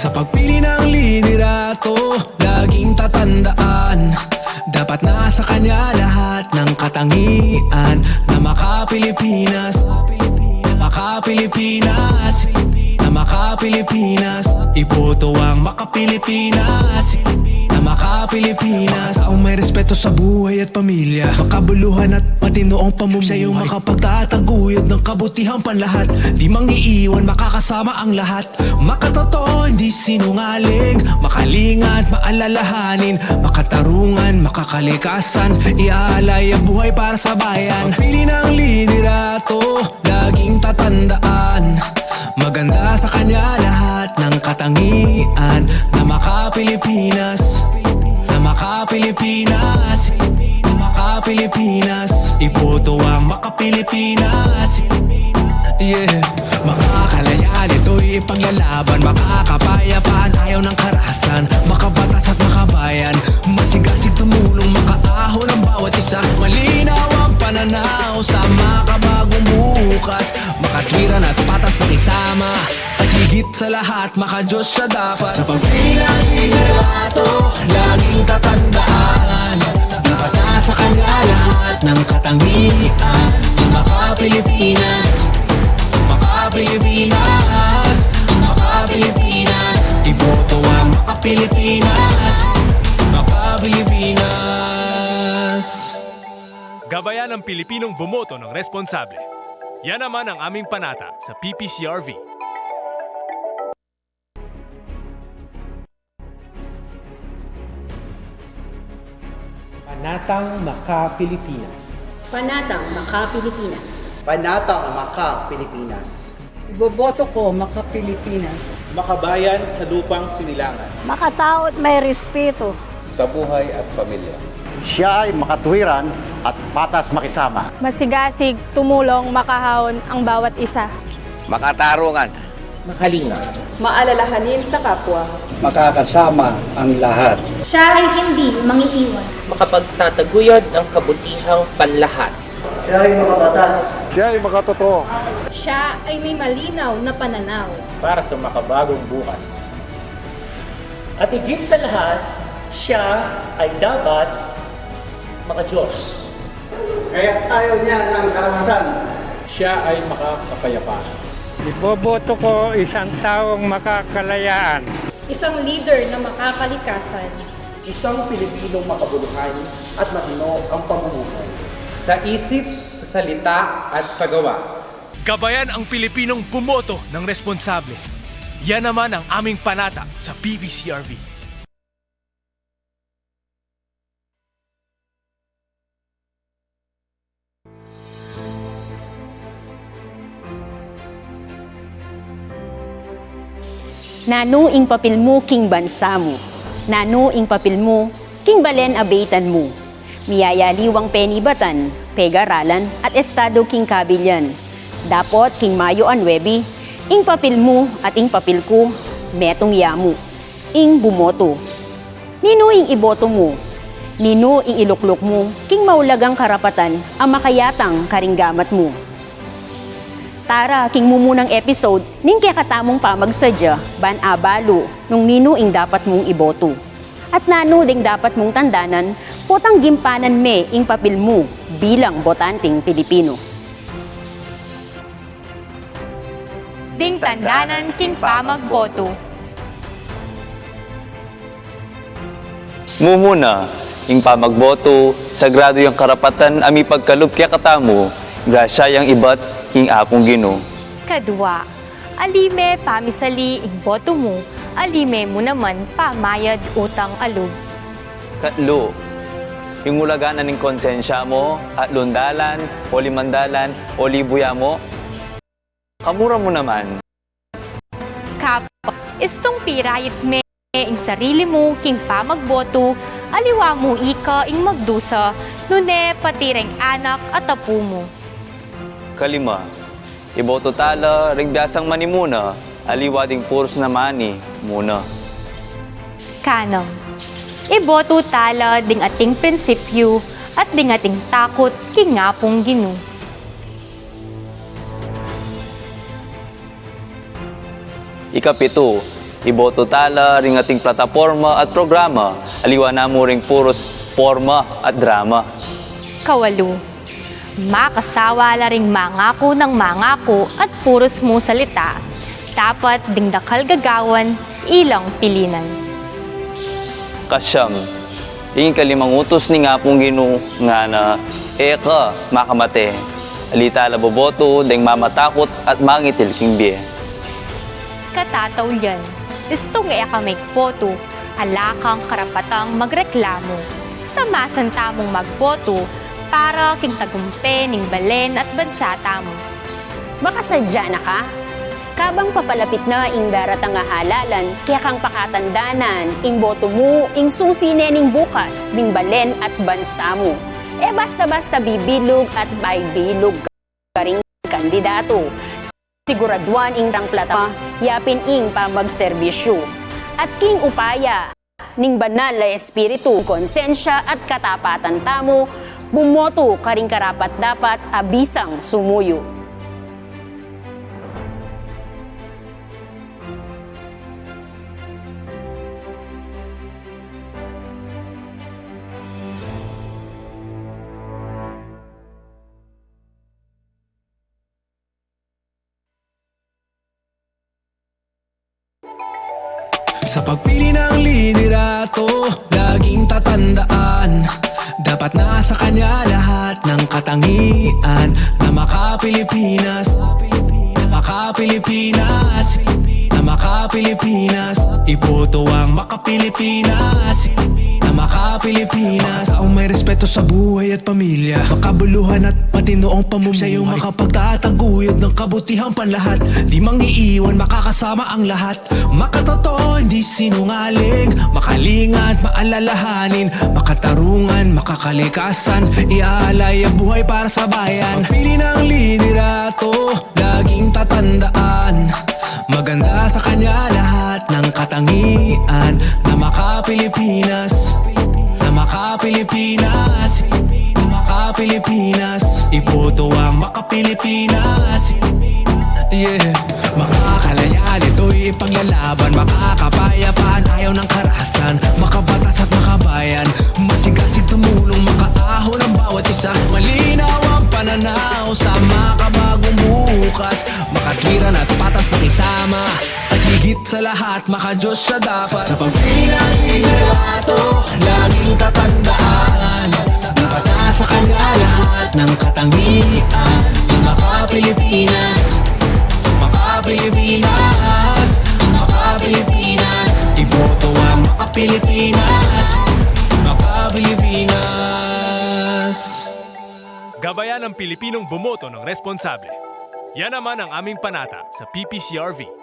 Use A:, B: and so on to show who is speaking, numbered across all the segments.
A: Sa pagpili ng liderato, laging tatandaan, dapat nasa kanya lahat ng katangian na maka-Pilipinas, maka-Pilipinas, na maka-Pilipinas. Iboto ang maka-Pilipinas, na maka-Pilipinas. Taong may respeto sa buhay at pamilya, makabuluhan at matinoong pamumuhay. Siya yung makapagtataguyod ng kabutihang panlahat, di mangiiwan, makakasama ang lahat. Makatotoo, hindi sinungaling, makalinga at maalalahanin, makatarungan, makakalikasan, iaalay ang buhay para sa bayan. Sa pagpili ng liderato, laging tatandaan, maganda sa kanya lahat ng katangian na maka-Pilipinas, na maka-Pilipinas, na maka-Pilipinas. Iboto ang maka-Pilipinas. Yeah. Makakalaya nito'y ipaglalaban, makakapayapaan, ayaw ng karahasan, makabatas at makabayan, masigasig tumulong, makaahon ang bawat isa. Malinaw ang pananaw sa makabagong bukas, makatwiran at patas pakisama, at higit sa lahat maka-Diyos siya dapat. Sa pagpili ng liderato, laging tatandaan, dapat nasa kanya lahat ng katangian ng maka-Pilipinas, maka-Pilipinas, maka-Pilipinas. Iboto ang maka-Pilipinas, maka-Pilipinas.
B: Gabayan ng Pilipinong bumoto ng responsable. Yan naman ang aming panata sa PPCRV.
C: Panatang Maka-Pilipinas.
D: Panatang Maka-Pilipinas.
E: Panatang Maka-Pilipinas.
F: Iboboto ko Maka-Pilipinas.
G: Makabayan sa lupang sinilangan.
H: Makatao at may respeto.
I: Sa buhay at pamilya.
J: Siya ay makatwiran at patas makisama.
H: Masigasig, tumulong, makahawon ang bawat isa.
K: Makatarungan.
F: Makalinga.
D: Maalalahanin sa kapwa.
E: Makakasama ang lahat.
L: Siya ay hindi mangiiwan.
F: Makapagtataguyod ng kabutihang panlahat.
E: Siya ay makabatas.
J: Siya ay makatotoo.
L: Siya ay may malinaw na pananaw.
G: Para sa makabagong bukas. At higit sa lahat, siya ay dapat maka-Diyos.
E: Kaya ayaw niya ng karamasan.
G: Siya ay makakapayapaan.
C: Iboboto ko isang taong makakalayaan.
L: Isang leader na makakalikasan.
E: Isang Pilipinong makabuluhan at matino ang pamumuhay.
G: Sa isip, sa salita at sa gawa.
B: Gabayan ang Pilipinong bumoto ng responsable. Yan naman ang aming panata sa PPCRV.
M: Nanuing papel mo king bansa mo, nanuing papel mo king balen abaitan mo. Miyayaliwang penibatan, pegaralan at estado king kabilyan. Dapot king Mayo an webi, ing papel mo at ing papel ko, metong yamu, ing bumoto. Ninuing iboto mo, ninuing iluklok mo, king maulagang karapatan ang makayatang karinggamat mo. Tara, king mumunang episode, ning kaya katamong pamagsadya, ban abalo, nung ninuing dapat mong iboto. At nano ding dapat mong tandanan, potang gimpanan me ing papel mo bilang botanting Pilipino.
H: Ding tandanan king pamagboto.
K: Mumuna, ing pamagboto, sagrado yung karapatan ami pagkalup kaya katamo, grasya yung ibat king apong Ginoo.
H: Kadwa, alime pamisali ing boto mo, alime mo naman pamayad utang alub.
K: Katlo, yung ulaganan ng konsensya mo at lundalan o limandalan o libuya mo, kamura mo naman.
H: Kap, istong pirayit me ing sarili mo king pamagboto, aliwa mo ika ing magdusa, nune patireng anak at apu mo.
K: Kalima, iboto tala, rigdasang manimuna, aliwa ding puros na mani, muna.
H: Kanang, iboto tala ding ating prinsipyo at ding ating takot king ngapong Ginoo.
K: Ikapito, Iboto tala ring ating plataporma at programa. Aliwa na mo ring puros forma at drama.
H: Kawalu, makasawa la ring mangako ng mangako at puros mo salita. Dapat dingdakal gagawan, ilang pilinan.
K: Kasyam, ingin kalimang utos ni nga pong Ginoo nga na eka makamate. Alita la boboto deng mamatakot at mangitil king biye.
H: Katataw yan, gusto nga ka may boto, ala kang karapatang magreklamo. Samasan tamong magboto para king tagumpe ning balen at bansata mo.
M: Makasadya na ka? Kabang papalapit na ing daratang nga halalan, kaya kang pakatandanan, ing boto mo, ing susi nening bukas, ning balen at bansa mo. Basta-basta bibilog at baybilog karing kandidato. Siguraduan ing rang plata, yapin ing pamagserbisyo. At king upaya, ning banal na espiritu, konsensya at katapatan tamo, bumoto karing karapat dapat abisang sumuyo.
A: Sa pagpili ng liderato, laging tatandaan, dapat nasa kanya lahat ng katangian na maka-Pilipinas, maka-Pilipinas, na maka-Pilipinas. Iboto ang maka-Pilipinas, na maka-Pilipinas. Taong may respeto sa buhay at pamilya, makabuluhan at matino ang pamumuhay. Siya yung makapagtataguyod ng kabutihang panlahat, di mangiiwan, makakasama ang lahat. Makatotoo, hindi sinungaling, makalingat, maalalahanin, makatarungan, makakalikasan, iaalay ang buhay para sa bayan. Pagpili ng liderato, laging tatandaan, maganda sa kanya lahat ng katangian na maka-Pilipinas, na maka-Pilipinas, na maka-Pilipinas. Iboto ang maka-Pilipinas. Yeah, makakalaya nito'y ipaglalaban, makakapayapaan, ayaw ng karahasan, makabatas at makabayan, masigasig tumulong, makaahon ang bawat isa, malinaw ang pananaw sa makabagong bukas, makatwiran at patas pakisama, at higit sa lahat, maka-Diyos siya dapat. Sa pagpili ng liderato, laging tatandaan, dapat nasa kanya lahat ng katangian, maka-Pilipinas, maka-Pilipinas, maka-Pilipinas. Iboto ang maka-Pilipinas, maka-Pilipinas.
B: Gabayan ng Pilipinong bumoto ng responsable. Yan naman ang aming panata sa PPCRV.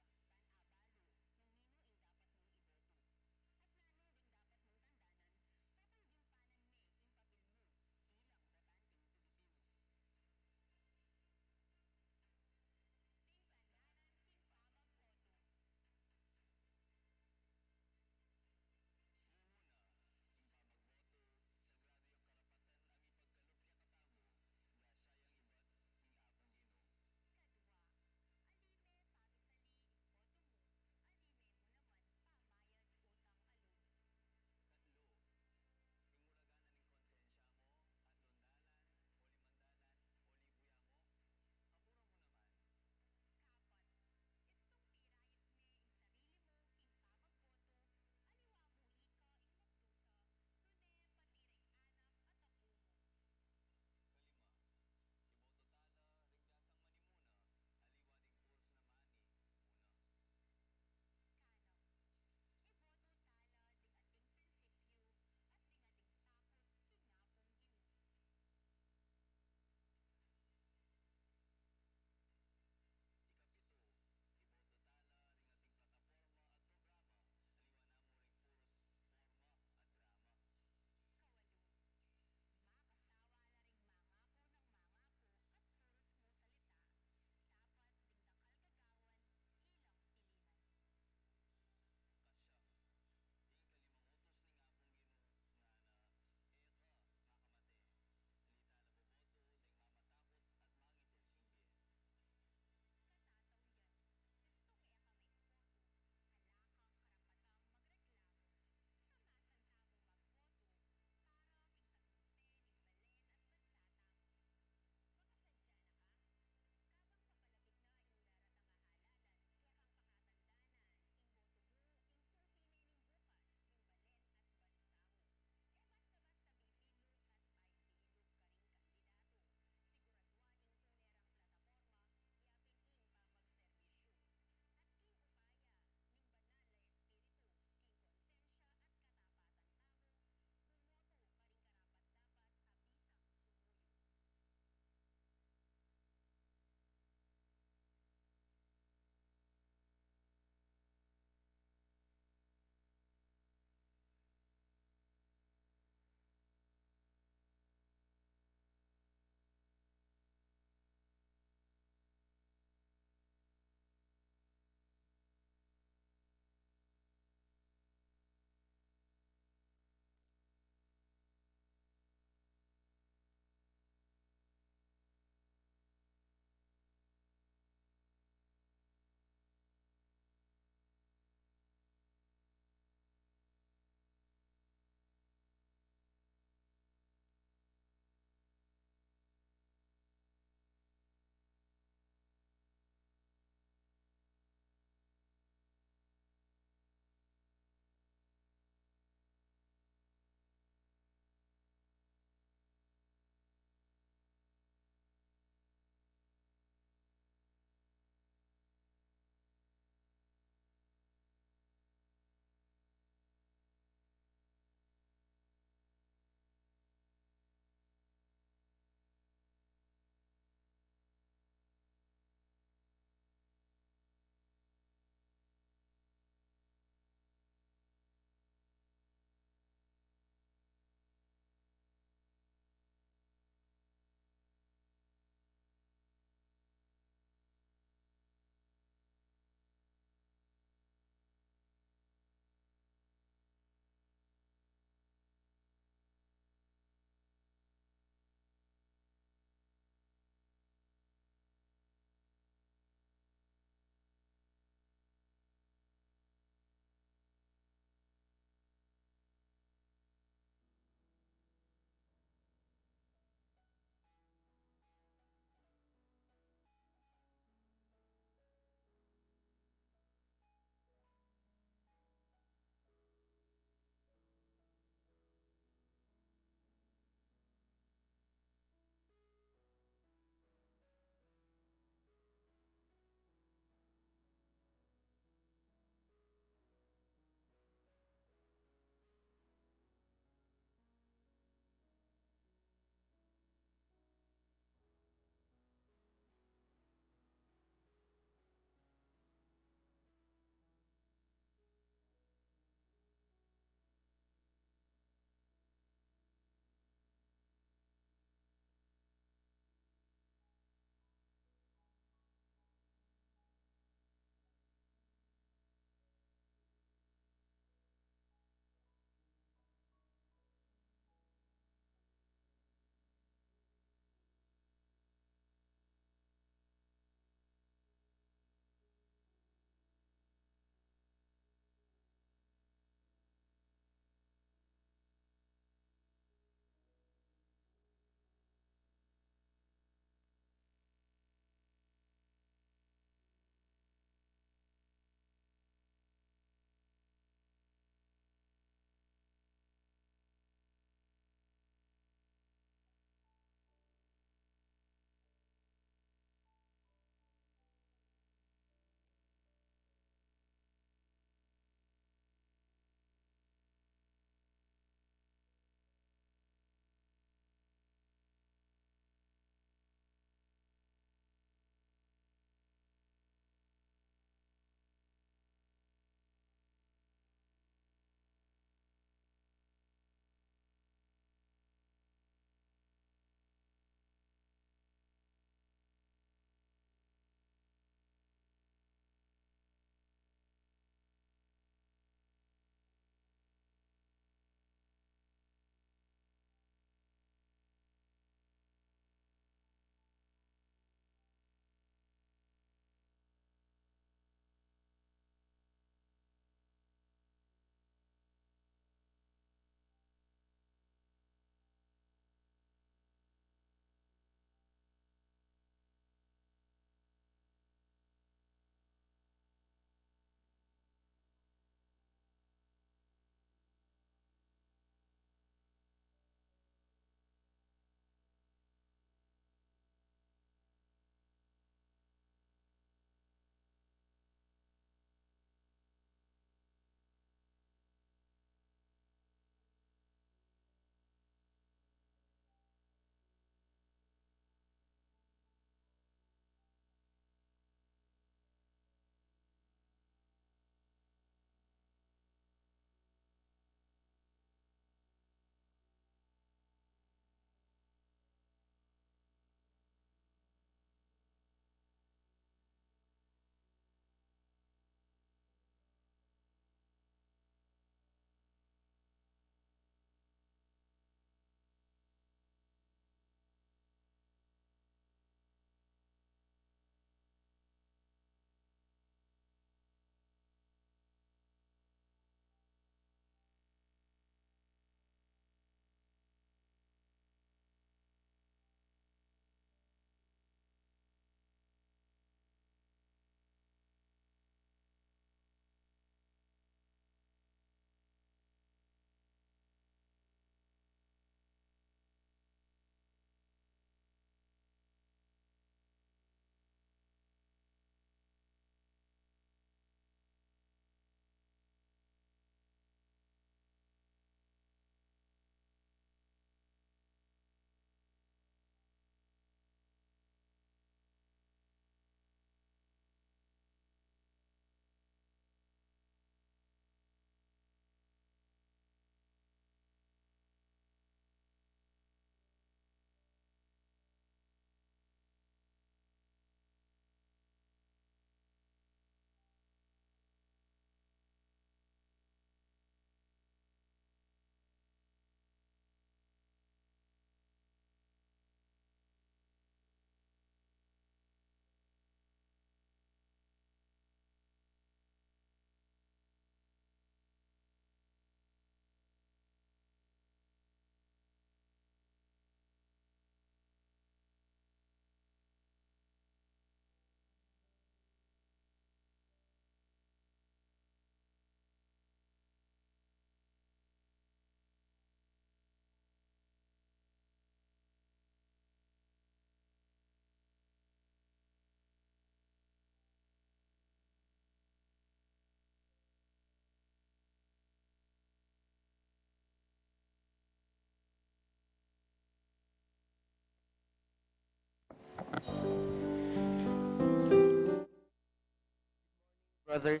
N: Brother,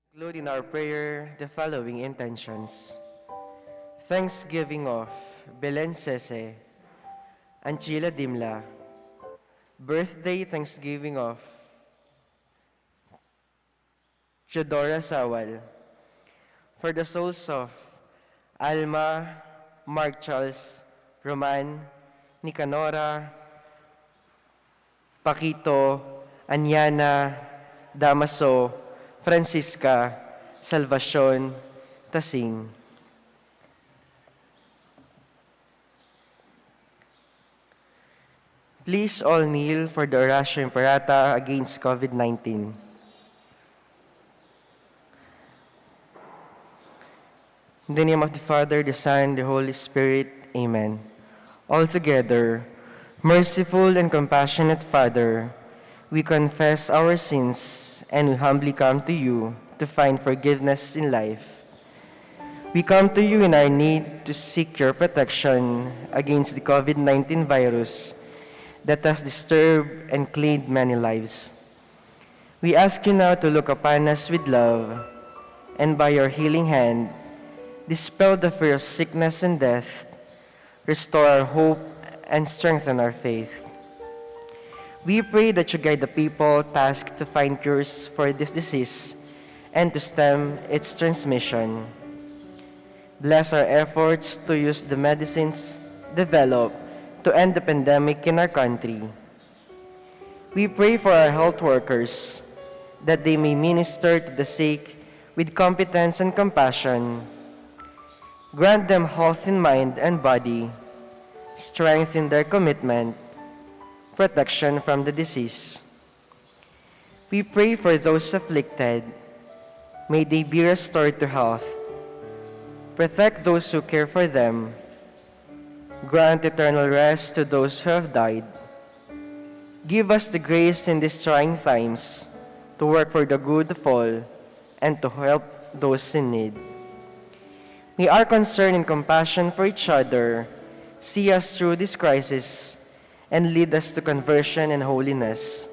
N: include in our prayer the following intentions. Thanksgiving of Belen Sese, Anchila Dimla. Birthday Thanksgiving of Chodora Sawal. For the souls of Alma, Mark Charles, Roman, Nicanora, Paquito, Anyana, Damaso, Francisca, Salvacion, Tasing. Please all kneel for the Oratio Imperata against COVID-19. In the name of the Father, the Son, the Holy Spirit, Amen. Altogether, merciful and compassionate Father, we confess our sins and we humbly come to you to find forgiveness in life. We come to you in our need to seek your protection against the COVID-19 virus that has disturbed and claimed many lives. We ask you now to look upon us with love, and by your healing hand, dispel the fear of sickness and death, restore our hope, and strengthen our faith. We pray that you guide the people tasked to find cures for this disease and to stem its transmission. Bless our efforts to use the medicines developed to end the pandemic in our country. We pray for our health workers that they may minister to the sick with competence and compassion. Grant them health in mind and body, strength in their commitment, protection from the disease. We pray for those afflicted. May they be restored to health. Protect those who care for them. Grant eternal rest to those who have died. Give us the grace in these trying times to work for the good of all and to help those in need. May our concern and compassion for each other see us through this crisis and lead us to conversion and holiness.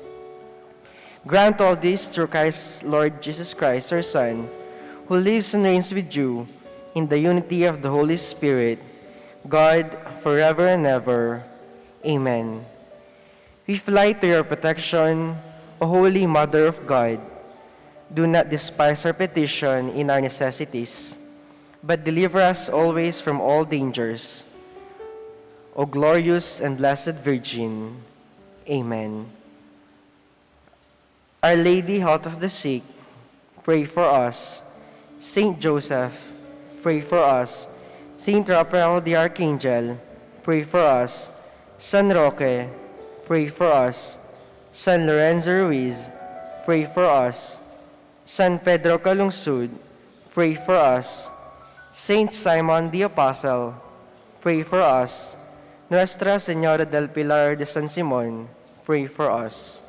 N: Grant all this through Christ, Lord Jesus Christ, our Son, who lives and reigns with you in the unity of the Holy Spirit, God, forever and ever. Amen. We fly to your protection, O Holy Mother of God. Do not despise our petition in our necessities, but deliver us always from all dangers. O glorious and blessed Virgin. Amen. Our Lady, Health of the Sick, pray for us. Saint Joseph, pray for us. Saint Raphael the Archangel, pray for us. San Roque, pray for us. San Lorenzo Ruiz, pray for us. San Pedro Calungsod, pray for us. Saint Simon the Apostle, pray for us. Nuestra Señora del Pilar de San Simon, pray for us.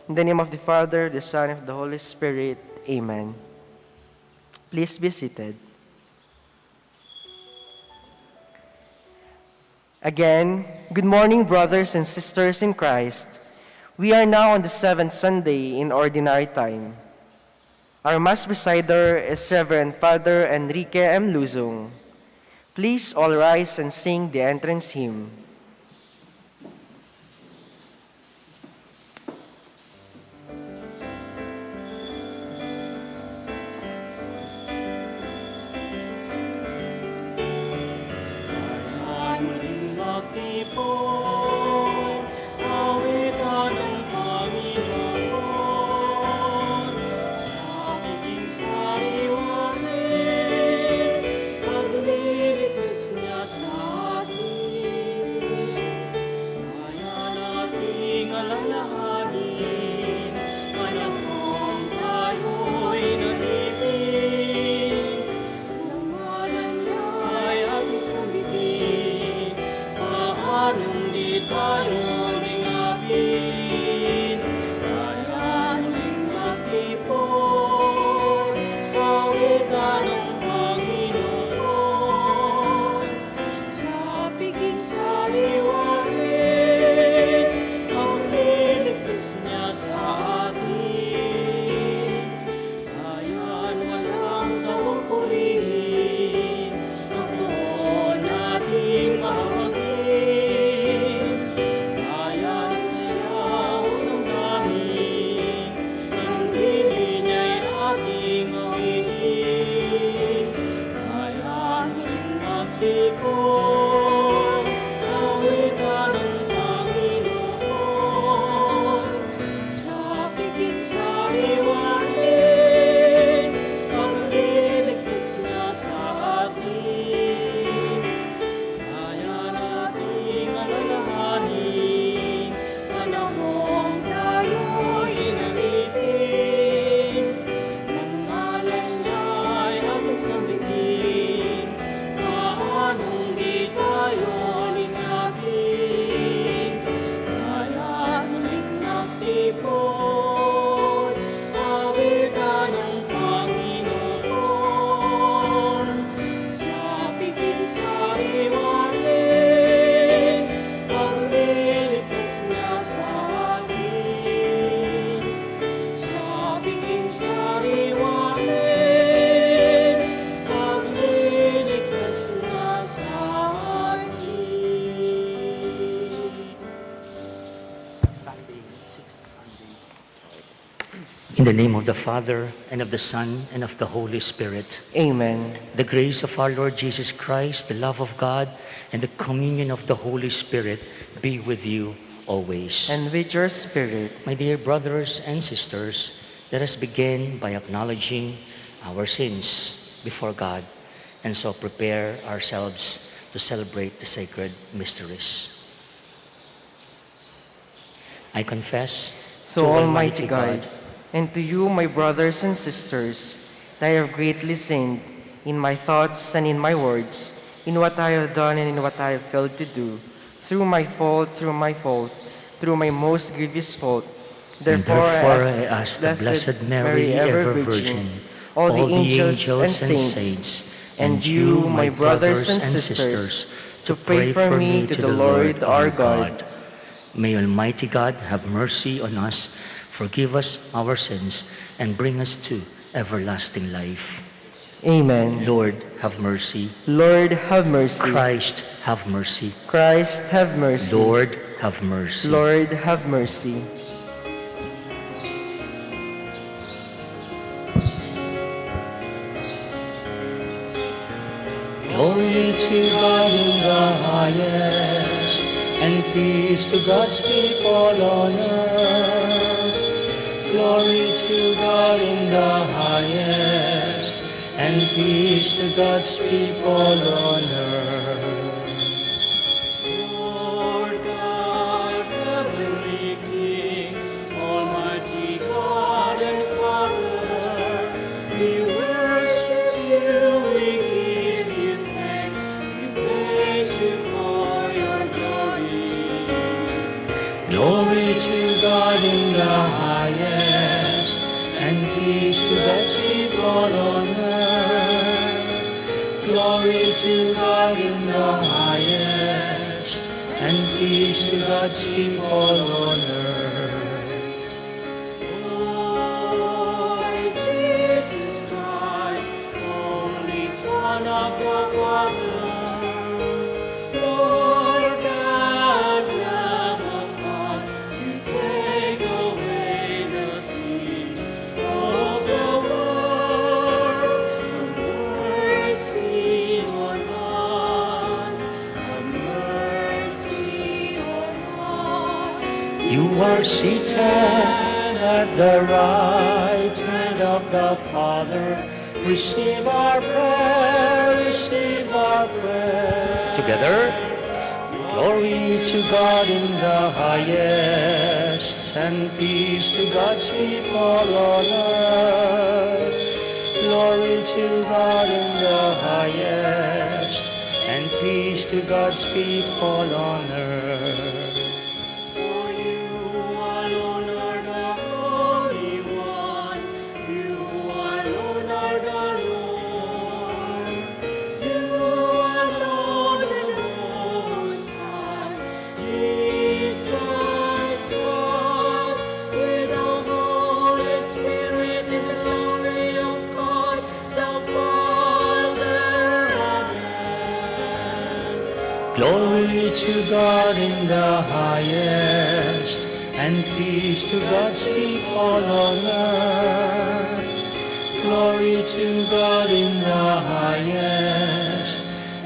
N: In the name of the Father, the Son, and of the Holy Spirit, Amen. Please be seated. Again, good morning, brothers and sisters in Christ. We are now on the 7th Sunday in Ordinary Time. Our Mass presider is Reverend Father Enrique M. Luzong. Please all rise and sing the entrance hymn.
A: Sa atin
C: In the name of the Father, and of the Son, and of the Holy Spirit.
N: Amen.
C: The grace of our Lord Jesus Christ, the love of God, and the communion of the Holy Spirit be with you always.
N: And with your spirit.
C: My dear brothers and sisters, let us begin by acknowledging our sins before God, and so prepare ourselves to celebrate the sacred mysteries. I confess
N: to Almighty God, and to you, my brothers and sisters, that I have greatly sinned in my thoughts and in my words, in what I have done and in what I have failed to do, through my fault, through my most grievous fault.
C: Therefore I ask the Blessed Mary, ever Virgin,
N: all the angels and saints, and you, my brothers and sisters, to pray for me to the Lord our God.
C: May Almighty God have mercy on us, forgive us our sins, and bring us to everlasting life.
N: Amen.
C: Lord, have mercy.
N: Lord, have mercy.
C: Christ, have mercy.
N: Christ, have mercy.
C: Lord, have mercy.
N: Lord, have mercy.
C: Glory to God in the highest, and peace to God's people on earth. Glory to God in the highest, and peace to God's people on earth. Lord God, heavenly King, Almighty God and Father, we worship you, we give you thanks, we praise you for your glory. Glory to God in the highest, and peace to God's people on earth. Glory to God in the highest, and peace to God's people on earth. Lord Jesus Christ, only Son of the Father, Lord God, Lamb of God, you take away the sins of the world. Have mercy on us. Have mercy on us. You are seated at the right hand of the Father. Receive our prayer, receive our prayer. Together. Glory to God in the highest, and peace to God's people on earth. Glory to God in the highest, and peace to God's people on earth. For you alone are the Holy One, you alone are the Lord, you alone are the Most High. Jesus walked with the Holy Spirit in the glory of God the Father. Amen. Glory to God in the highest, and peace to God's people on earth. Glory to God in the highest,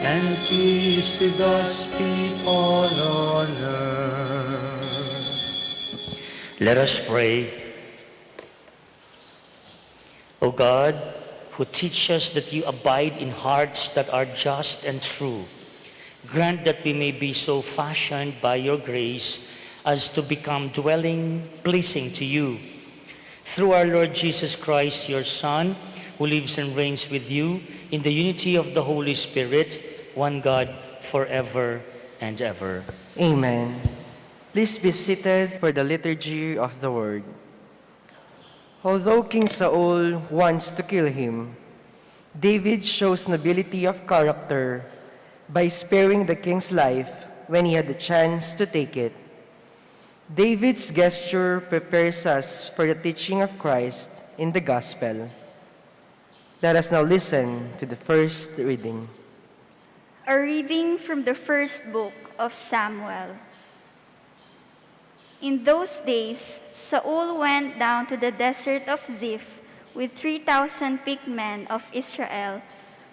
C: and peace to God's people on earth. Let us pray. O God, who teach us that you abide in hearts that are just and true, grant that we may be so fashioned by your grace as to become dwelling pleasing to you. Through our Lord Jesus Christ, your Son, who lives and reigns with you in the unity of the Holy Spirit, one God, forever and ever.
N: Amen. Please be seated for the liturgy of the word. Although King Saul wants to kill him, David shows nobility of character by sparing the king's life when he had the chance to take it. David's gesture prepares us for the teaching of Christ in the Gospel. Let us now listen to the first reading.
L: A reading from the first book of Samuel. In those days, Saul went down to the desert of Ziph with 3,000 picked men of Israel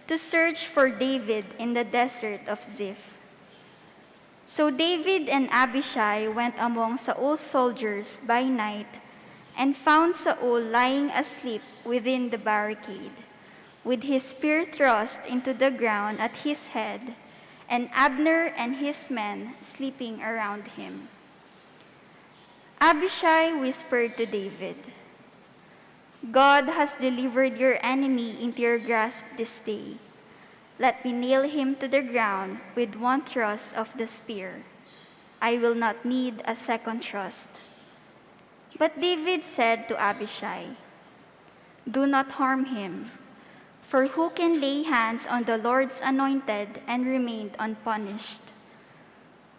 L: to search for David in the desert of Ziph. So David and Abishai went among Saul's soldiers by night and found Saul lying asleep within the barricade, with his spear thrust into the ground at his head, and Abner and his men sleeping around him. Abishai whispered to David, "God has delivered your enemy into your grasp this day. Let me nail him to the ground with one thrust of the spear. I will not need a second thrust." But David said to Abishai, "Do not harm him, for who can lay hands on the Lord's anointed and remain unpunished?"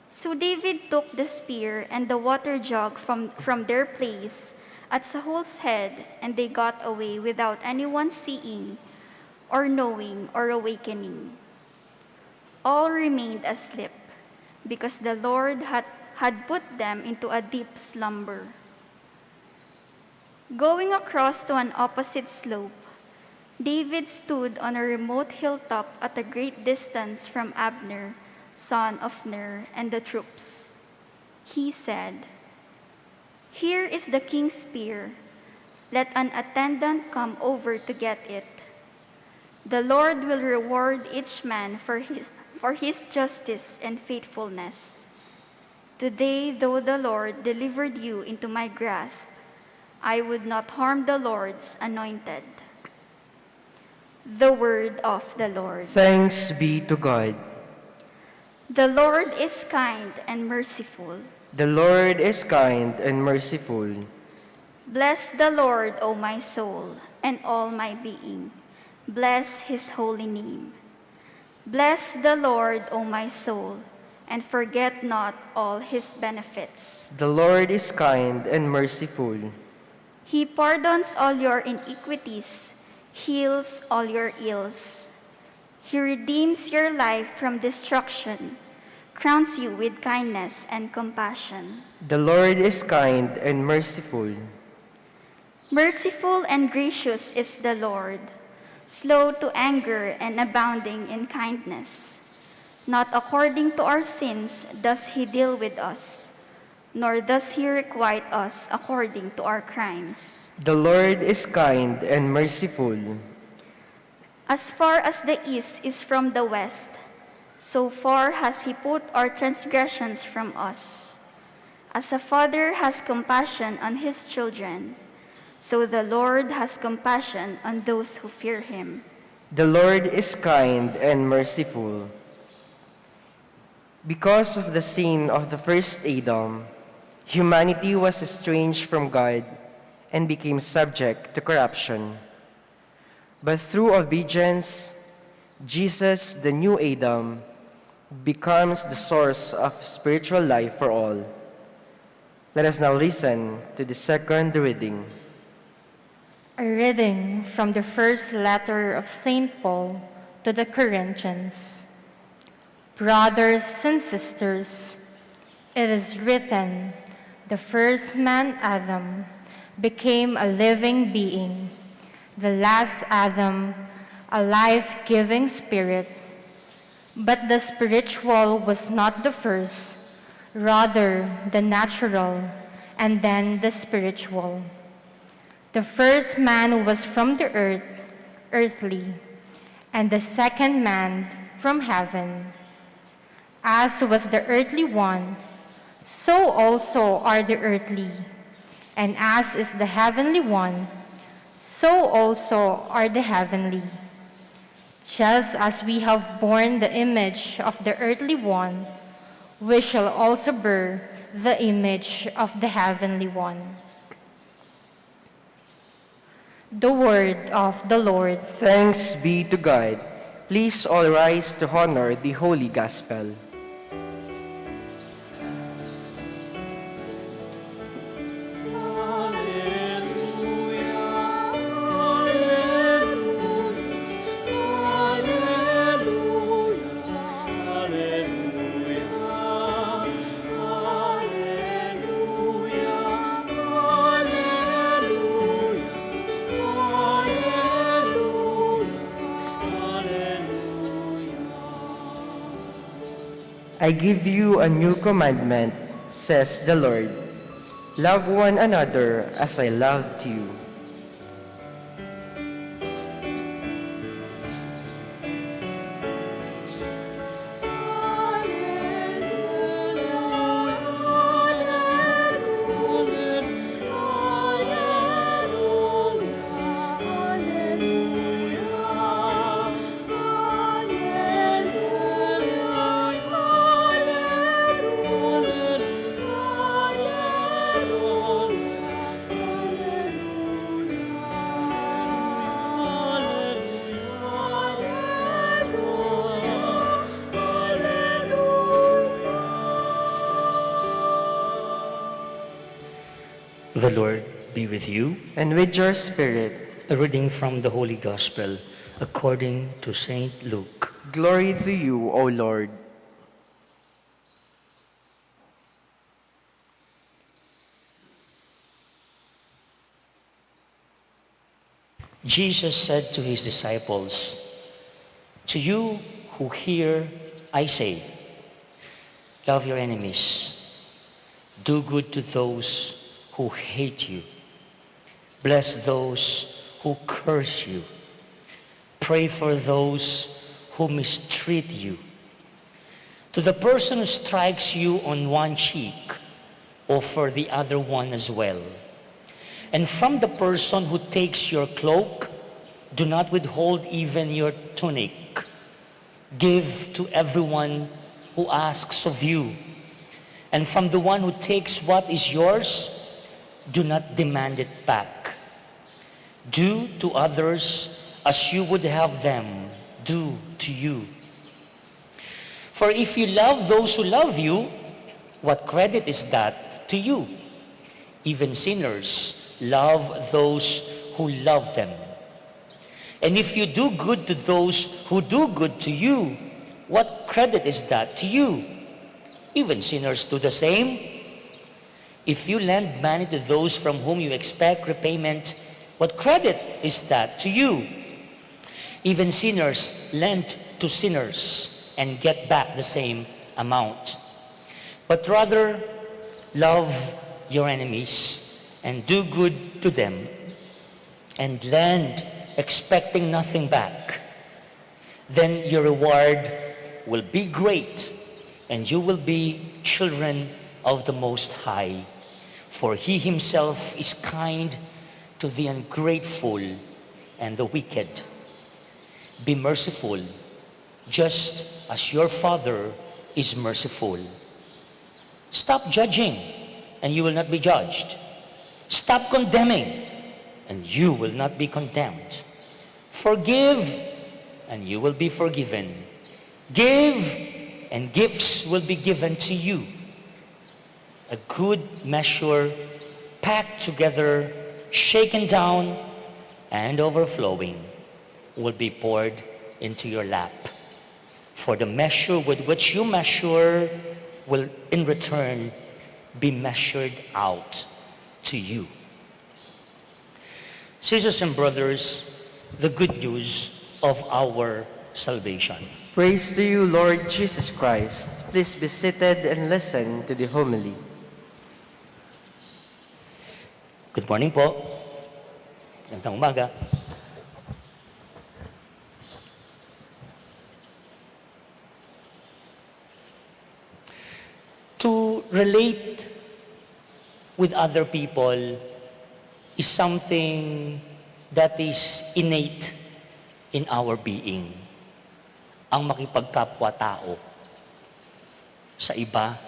L: So David took the spear and the water jug from their place at Saul's head, and they got away without anyone seeing or knowing or awakening. All remained asleep, because the Lord had put them into a deep slumber. Going across to an opposite slope, David stood on a remote hilltop at a great distance from Abner, son of Ner, and the troops. He said, "Here is the king's spear. Let an attendant come over to get it. The Lord will reward each man for his justice and faithfulness. Today, though the Lord delivered you into my grasp, I would not harm the Lord's anointed." The word of the Lord.
N: Thanks be to God.
L: The Lord is kind and merciful.
N: The Lord is kind and merciful.
L: Bless the Lord, O my soul, and all my being. Bless his holy name. Bless the Lord, O my soul, and forget not all his benefits.
N: The Lord is kind and merciful.
L: He pardons all your iniquities, heals all your ills. He redeems your life from destruction, crowns you with kindness and compassion.
N: The Lord is kind and merciful.
L: Merciful and gracious is the Lord, slow to anger and abounding in kindness. Not according to our sins does he deal with us, nor does he requite us according to our crimes.
N: The Lord is kind and merciful.
L: As far as the east is from the west, so far has he put our transgressions from us. As a father has compassion on his children, so the Lord has compassion on those who fear him.
N: The Lord is kind and merciful. Because of the sin of the first Adam, humanity was estranged from God and became subject to corruption. But through obedience, Jesus, the new Adam, becomes the source of spiritual life for all. Let us now listen to the second reading.
O: A reading from the first letter of St. Paul to the Corinthians. Brothers and sisters, it is written, the first man, Adam, became a living being. The last Adam, a life-giving spirit. But the spiritual was not the first, rather the natural, and then the spiritual. The first man was from the earth, earthly, and the second man from heaven. As was the earthly one, so also are the earthly, and as is the heavenly one, so also are the heavenly. Just as we have borne the image of the earthly one, we shall also bear the image of the heavenly one. The word of the Lord.
N: Thanks be to God. Please all rise to honor the Holy Gospel. I give you a new commandment, says the Lord. Love one another as I loved you.
C: The Lord be with you.
N: And with your spirit.
C: A reading from the Holy Gospel according to St. Luke.
N: Glory to you, O Lord.
C: Jesus said to his disciples, "To you who hear, I say, love your enemies, do good to those who hate you, bless those who curse you, pray for those who mistreat you. To the person who strikes you on one cheek, offer the other one as well. And from the person who takes your cloak, do not withhold even your tunic. Give to everyone who asks of you. And from the one who takes what is yours, do not demand it back. Do to others as you would have them do to you. For if you love those who love you, what credit is that to you? Even sinners love those who love them. And if you do good to those who do good to you, what credit is that to you? Even sinners do the same. If you lend money to those from whom you expect repayment, what credit is that to you? Even sinners lend to sinners and get back the same amount. But rather, love your enemies and do good to them, and lend expecting nothing back. Then your reward will be great, and you will be children of the Most High. For He Himself is kind to the ungrateful and the wicked. Be merciful, just as your Father is merciful. Stop judging, and you will not be judged. Stop condemning, and you will not be condemned. Forgive, and you will be forgiven. Give, and gifts will be given to you. A good measure, packed together, shaken down, and overflowing, will be poured into your lap. For the measure with which you measure will in return be measured out to you. Sisters and brothers, the good news of our salvation.
N: Praise to you, Lord Jesus Christ. Please be seated and listen to the homily.
C: Good morning po. Magandang umaga. To relate with other people is something that is innate in our being. Ang makipagkapwa-tao sa iba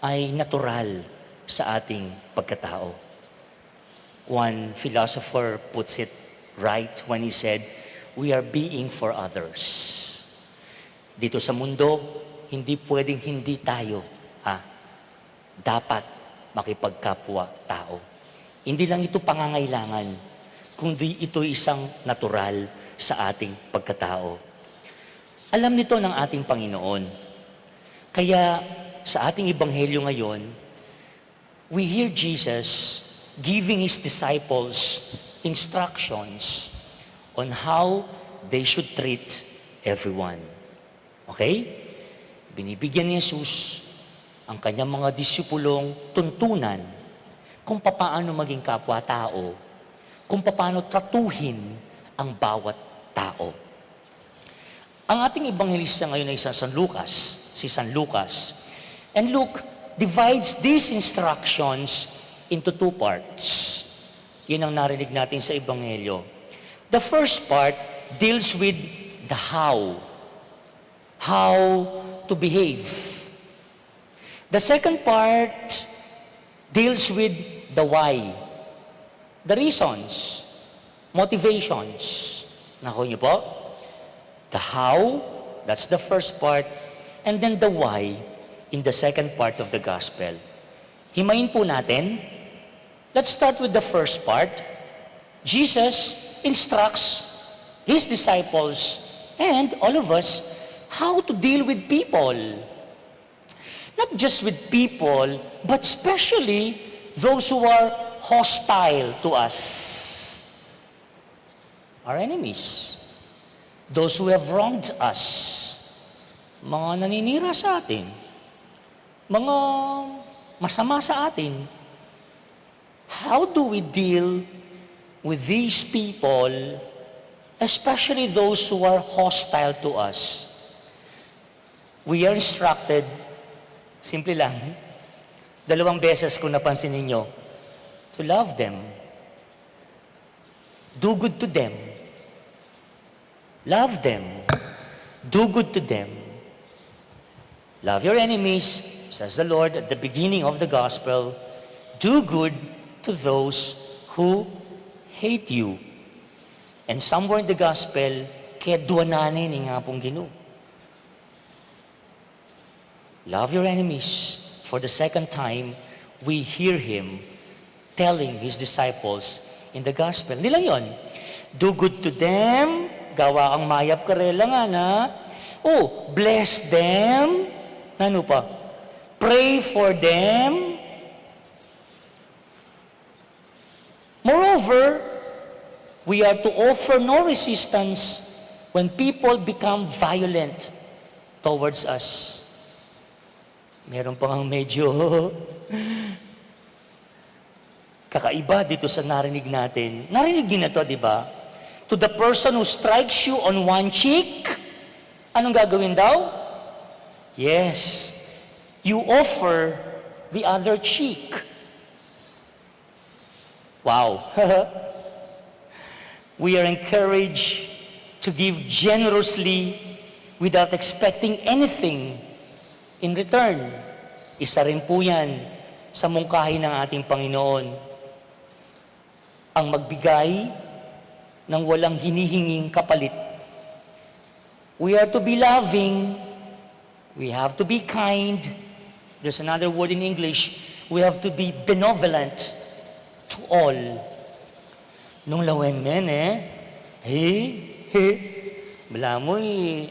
C: ay natural sa ating pagkatao. One philosopher puts it right when he said, "We are being for others." Dito sa mundo, hindi pwedeng hindi tayo. Dapat makipagkapwa-tao. Hindi lang ito pangangailangan, kundi ito isang natural sa ating pagkatao. Alam nito ng ating Panginoon. Kaya sa ating ebanghelyo ngayon, we hear Jesus giving His disciples instructions on how they should treat everyone. Okay? binibigyan ni Jesus ang kanyang mga disipulong tuntunan kung paano maging kapwa-tao, kung paano tratuhin ang bawat tao. Ang ating ebanghelista ngayon ay si San Lucas. And Luke divides these instructions into two parts. Yun ang narinig natin sa ebanghelyo. The first part deals with the how to behave. The second part deals with the why, the reasons, motivations. Nakuha niyo po? The how, that's the first part, and then the why in the second part of the gospel. Himayin po natin. Let's start with the first part. Jesus instructs His disciples and all of us how to deal with people. Not just with people, but especially those who are hostile to us. Our enemies. Those who have wronged us. Mga naninira sa atin. Mga masama sa atin. How do we deal with these people, especially those who are hostile to us? We are instructed, simple lang, 2 beses kung napansin ninyo, to love them. Do good to them. Love them. Do good to them. Love your enemies, says the Lord at the beginning of the gospel. Do good to those who hate you. And somewhere in the gospel, kaya duwananin nga pong Ginoo. Love your enemies. For the second time, we hear Him telling His disciples in the gospel. Hindi lang yun. Do good to them. Gawa ang mayap karela nga na. Oh, bless them. Ano pa? Pray for them. Moreover, we are to offer no resistance when people become violent towards us. Meron pang medyo kakaiba dito sa narinig natin. Narinig din na to, di ba? To the person who strikes you on one cheek, anong gagawin daw? Yes, you offer the other cheek. Wow. We are encouraged to give generously without expecting anything in return. Isa rin po yan sa mungkahi ng ating Panginoon. Ang magbigay ng walang hinihinging kapalit. We are to be loving. We have to be kind. There's another word in English. We have to be benevolent to all. Nung lawen men bala mo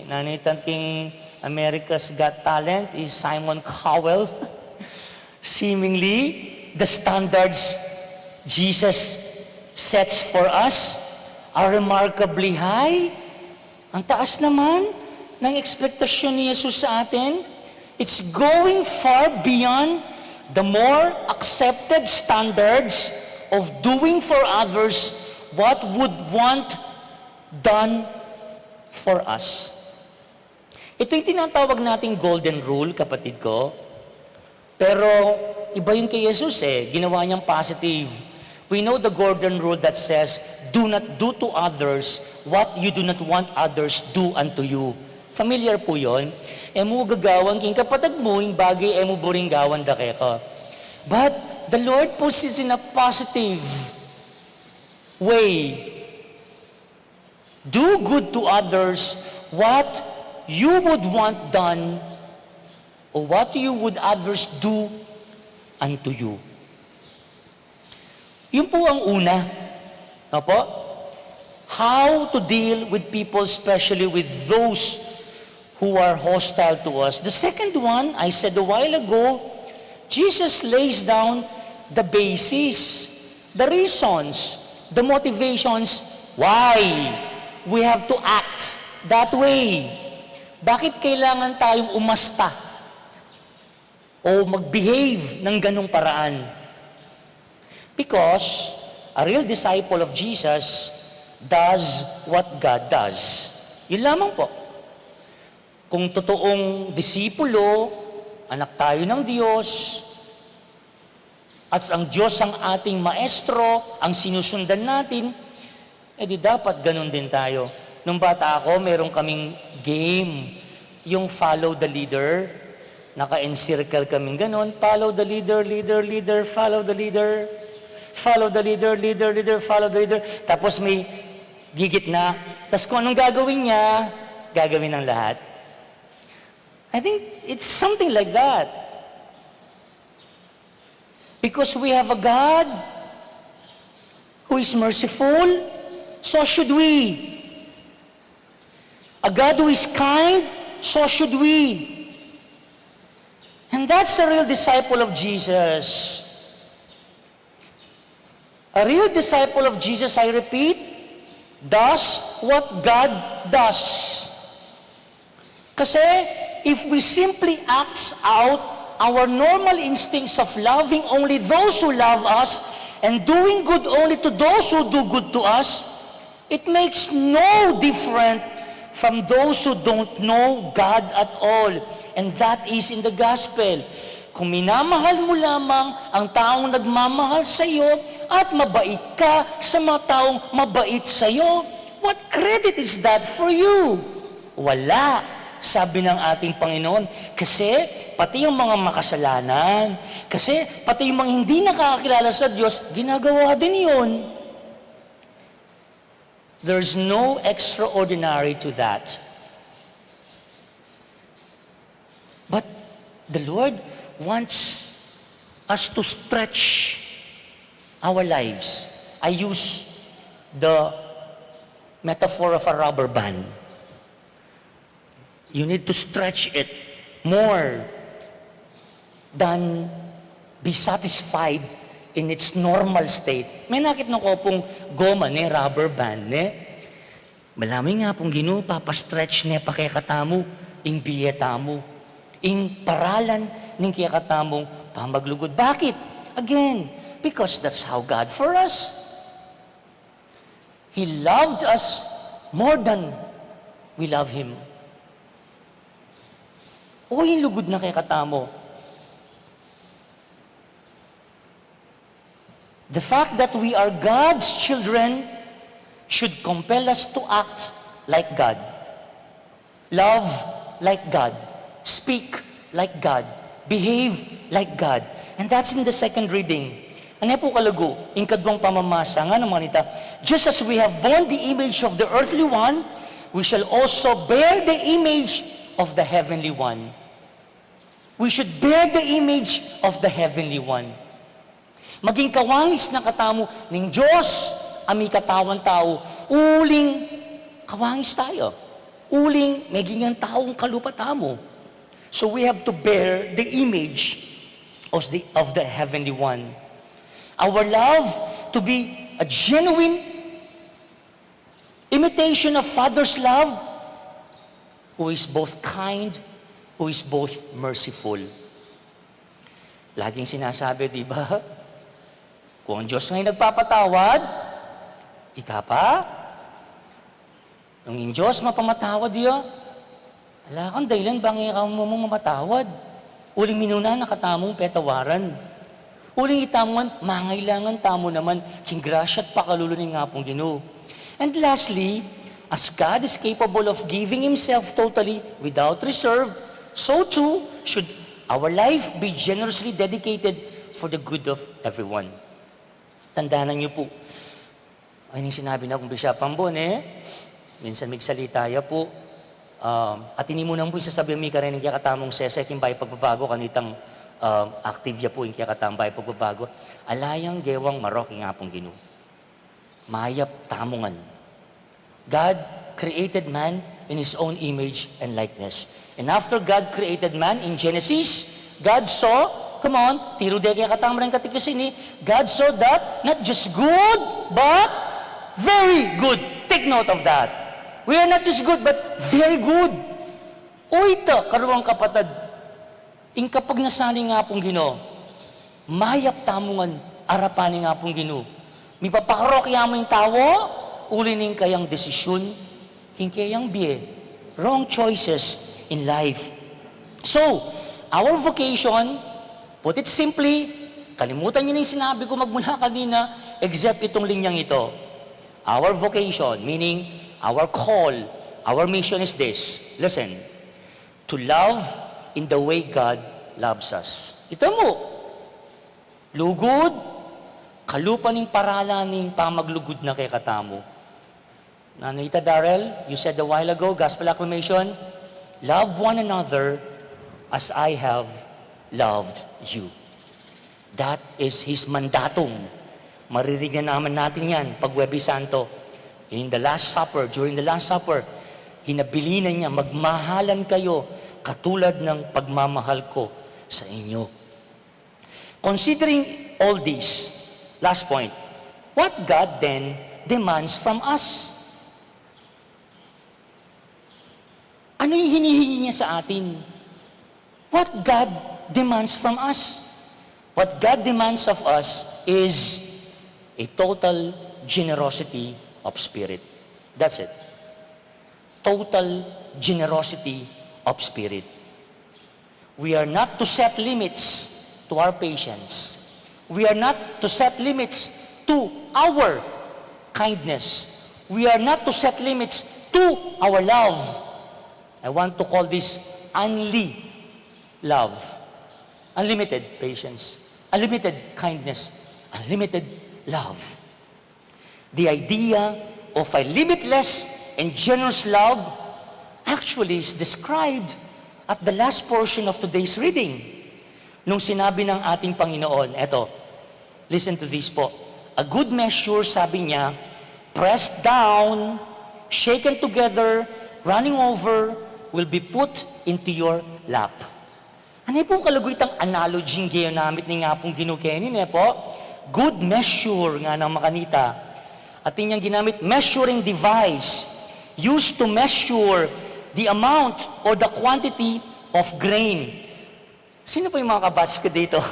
C: nanitan king America's Got Talent is Simon Cowell. Seemingly, the standards Jesus sets for us are remarkably high. Ang taas naman ng ekspektasyon ni Jesus sa atin. It's going far beyond the more accepted standards of doing for others what would want done for us. Ito yung tinatawag nating golden rule, kapatid ko. Pero iba yung kay Jesus ginawa niyang positive. We know the golden rule that says, do not do to others what you do not want others do unto you. Familiar po yun? Emo gagawan king kapatid mo, yung bagay emo buring gawan da keko. But the Lord puts it in a positive way. Do good to others what you would want done or what you would others do unto you. Yun po ang una. No po? How to deal with people, especially with those who are hostile to us. The second one, I said a while ago, Jesus lays down the basis, the reasons, the motivations why we have to act that way. Bakit kailangan tayong umasta o mag-behave ng ganong paraan? Because a real disciple of Jesus does what God does. Yun lamang po. Kung totoong disipulo, anak tayo ng Diyos, at ang Diyos ang ating maestro, ang sinusundan natin, di dapat ganun din tayo. Nung bata ako, meron kaming game, yung follow the leader. Naka-encircle kaming ganun, follow the leader, leader, leader, follow the leader, follow the leader, leader, leader, follow the leader. Tapos may gigit na. Tapos kung anong gagawin niya, gagawin ng lahat. I think it's something like that. Because we have a God who is merciful, so should we. A God who is kind, so should we. And that's a real disciple of Jesus. A real disciple of Jesus, I repeat, does what God does. Kasi if we simply act out our normal instincts of loving only those who love us and doing good only to those who do good to us, it makes no difference from those who don't know God at all. And that is in the gospel. Kung minamahal mo lamang ang taong nagmamahal sa iyo at mabait ka sa mga taong mabait sa iyo, what credit is that for you? Wala. Sabi ng ating Panginoon, kasi pati yung mga makasalanan, kasi pati yung mga hindi nakakakilala sa Diyos, ginagawa din yun. There's no extraordinary to that. But the Lord wants us to stretch our lives. I use the metaphor of a rubber band. You need to stretch it more than be satisfied in its normal state. May nakit na ko pong goma ni rubber band ni. Malaming nga pong Ginoo papastretch ni pakekatamo ing biyetamo. Ing paralan ning kiyakatamong pamaglugod. Bakit? Again, because that's how God for us. He loved us more than we love Him. O yung lugod na kay katamo. The fact that we are God's children should compel us to act like God. Love like God. Speak like God. Behave like God. And that's in the second reading. Ano po kalago? In kadwang pamamasa nga ng mga nita. Just as we have borne the image of the earthly one, we shall also bear the image of the heavenly one. We should bear the image of the heavenly one. Maging kawangis na katamo ng Diyos, ami katawan tao, uling kawangis tayo. Uling maging ang taong kalupatamo. So we have to bear the image of the heavenly one. Our love to be a genuine imitation of Father's love, who is both kind, who is both merciful. Laging sinasabi, di ba? Kung ang Diyos ngayon nagpapatawad, ika pa? Nung yung Diyos mapamatawad diyo, ala kang dahilan bang ikaw mo mamatawad? Uling minuna nakatamong petawaran. Uling itamuan, mangailangan tamo naman, king grasya at pakalulunin nga pong Ginoo. And lastly, as God is capable of giving Himself totally without reserve, so too should our life be generously dedicated for the good of everyone. Tandaan niyo po, ay yung sinabi na kong Bishop Ambon minsan magsalita ya po, at hindi mo nang po isasabihin mi ka rin ng katamong sesek yung bahay pagbabago kanitang active ya po yung katamong bahay pagbabago. Alayang gewang marok yung apong Ginoo. Mayap tamongan. God created man in His own image and likeness. And after God created man in Genesis, God saw, come on, tiro de kaya katamang katikasin God saw that not just good, but very good. Take note of that. We are not just good, but very good. Oita, karuang kapatid, ing kapag nasani nga pong Ginoo, mayap tamungan, arapani nga pong Ginoo. Mi papakarok mo yung tawo, ulining kayang desisyon, kayang biye. Wrong choices in life. So, our vocation, put it simply, kalimutan niyo na yung sinabi ko magmula kanina, except itong linyang ito. Our vocation, meaning our call, our mission is this. Listen, to love in the way God loves us. Ito mo, lugod, kalupan ng paralan ng pamaglugod na kay katamo. Nanita Darrell, you said a while ago, gospel acclamation, love one another as I have loved you. That is His mandatum. Maririnig naman natin yan pag Webis Santo. In the Last Supper, during the Last Supper, hinabilinan niya, magmahalan kayo katulad ng pagmamahal ko sa inyo. Considering all this, last point, what God then demands from us? Ano yung hinihingi niya sa atin? What God demands from us? What God demands of us is a total generosity of spirit. That's it. Total generosity of spirit. We are not to set limits to our patience. We are not to set limits to our kindness. We are not to set limits to our love. I want to call this unli love. Unlimited patience. Unlimited kindness. Unlimited love. The idea of a limitless and generous love actually is described at the last portion of today's reading. Nung sinabi ng ating Panginoon, eto, listen to this po. A good measure, sabi niya, pressed down, shaken together, running over, will be put into your lap. Ano pong kalaguytang analogy ng ginamit ni nga pong ginukenin po? Good measure nga ng makanita. At inyang ginamit, measuring device, used to measure the amount or the quantity of grain. Sino po yung mga kabatch ko dito?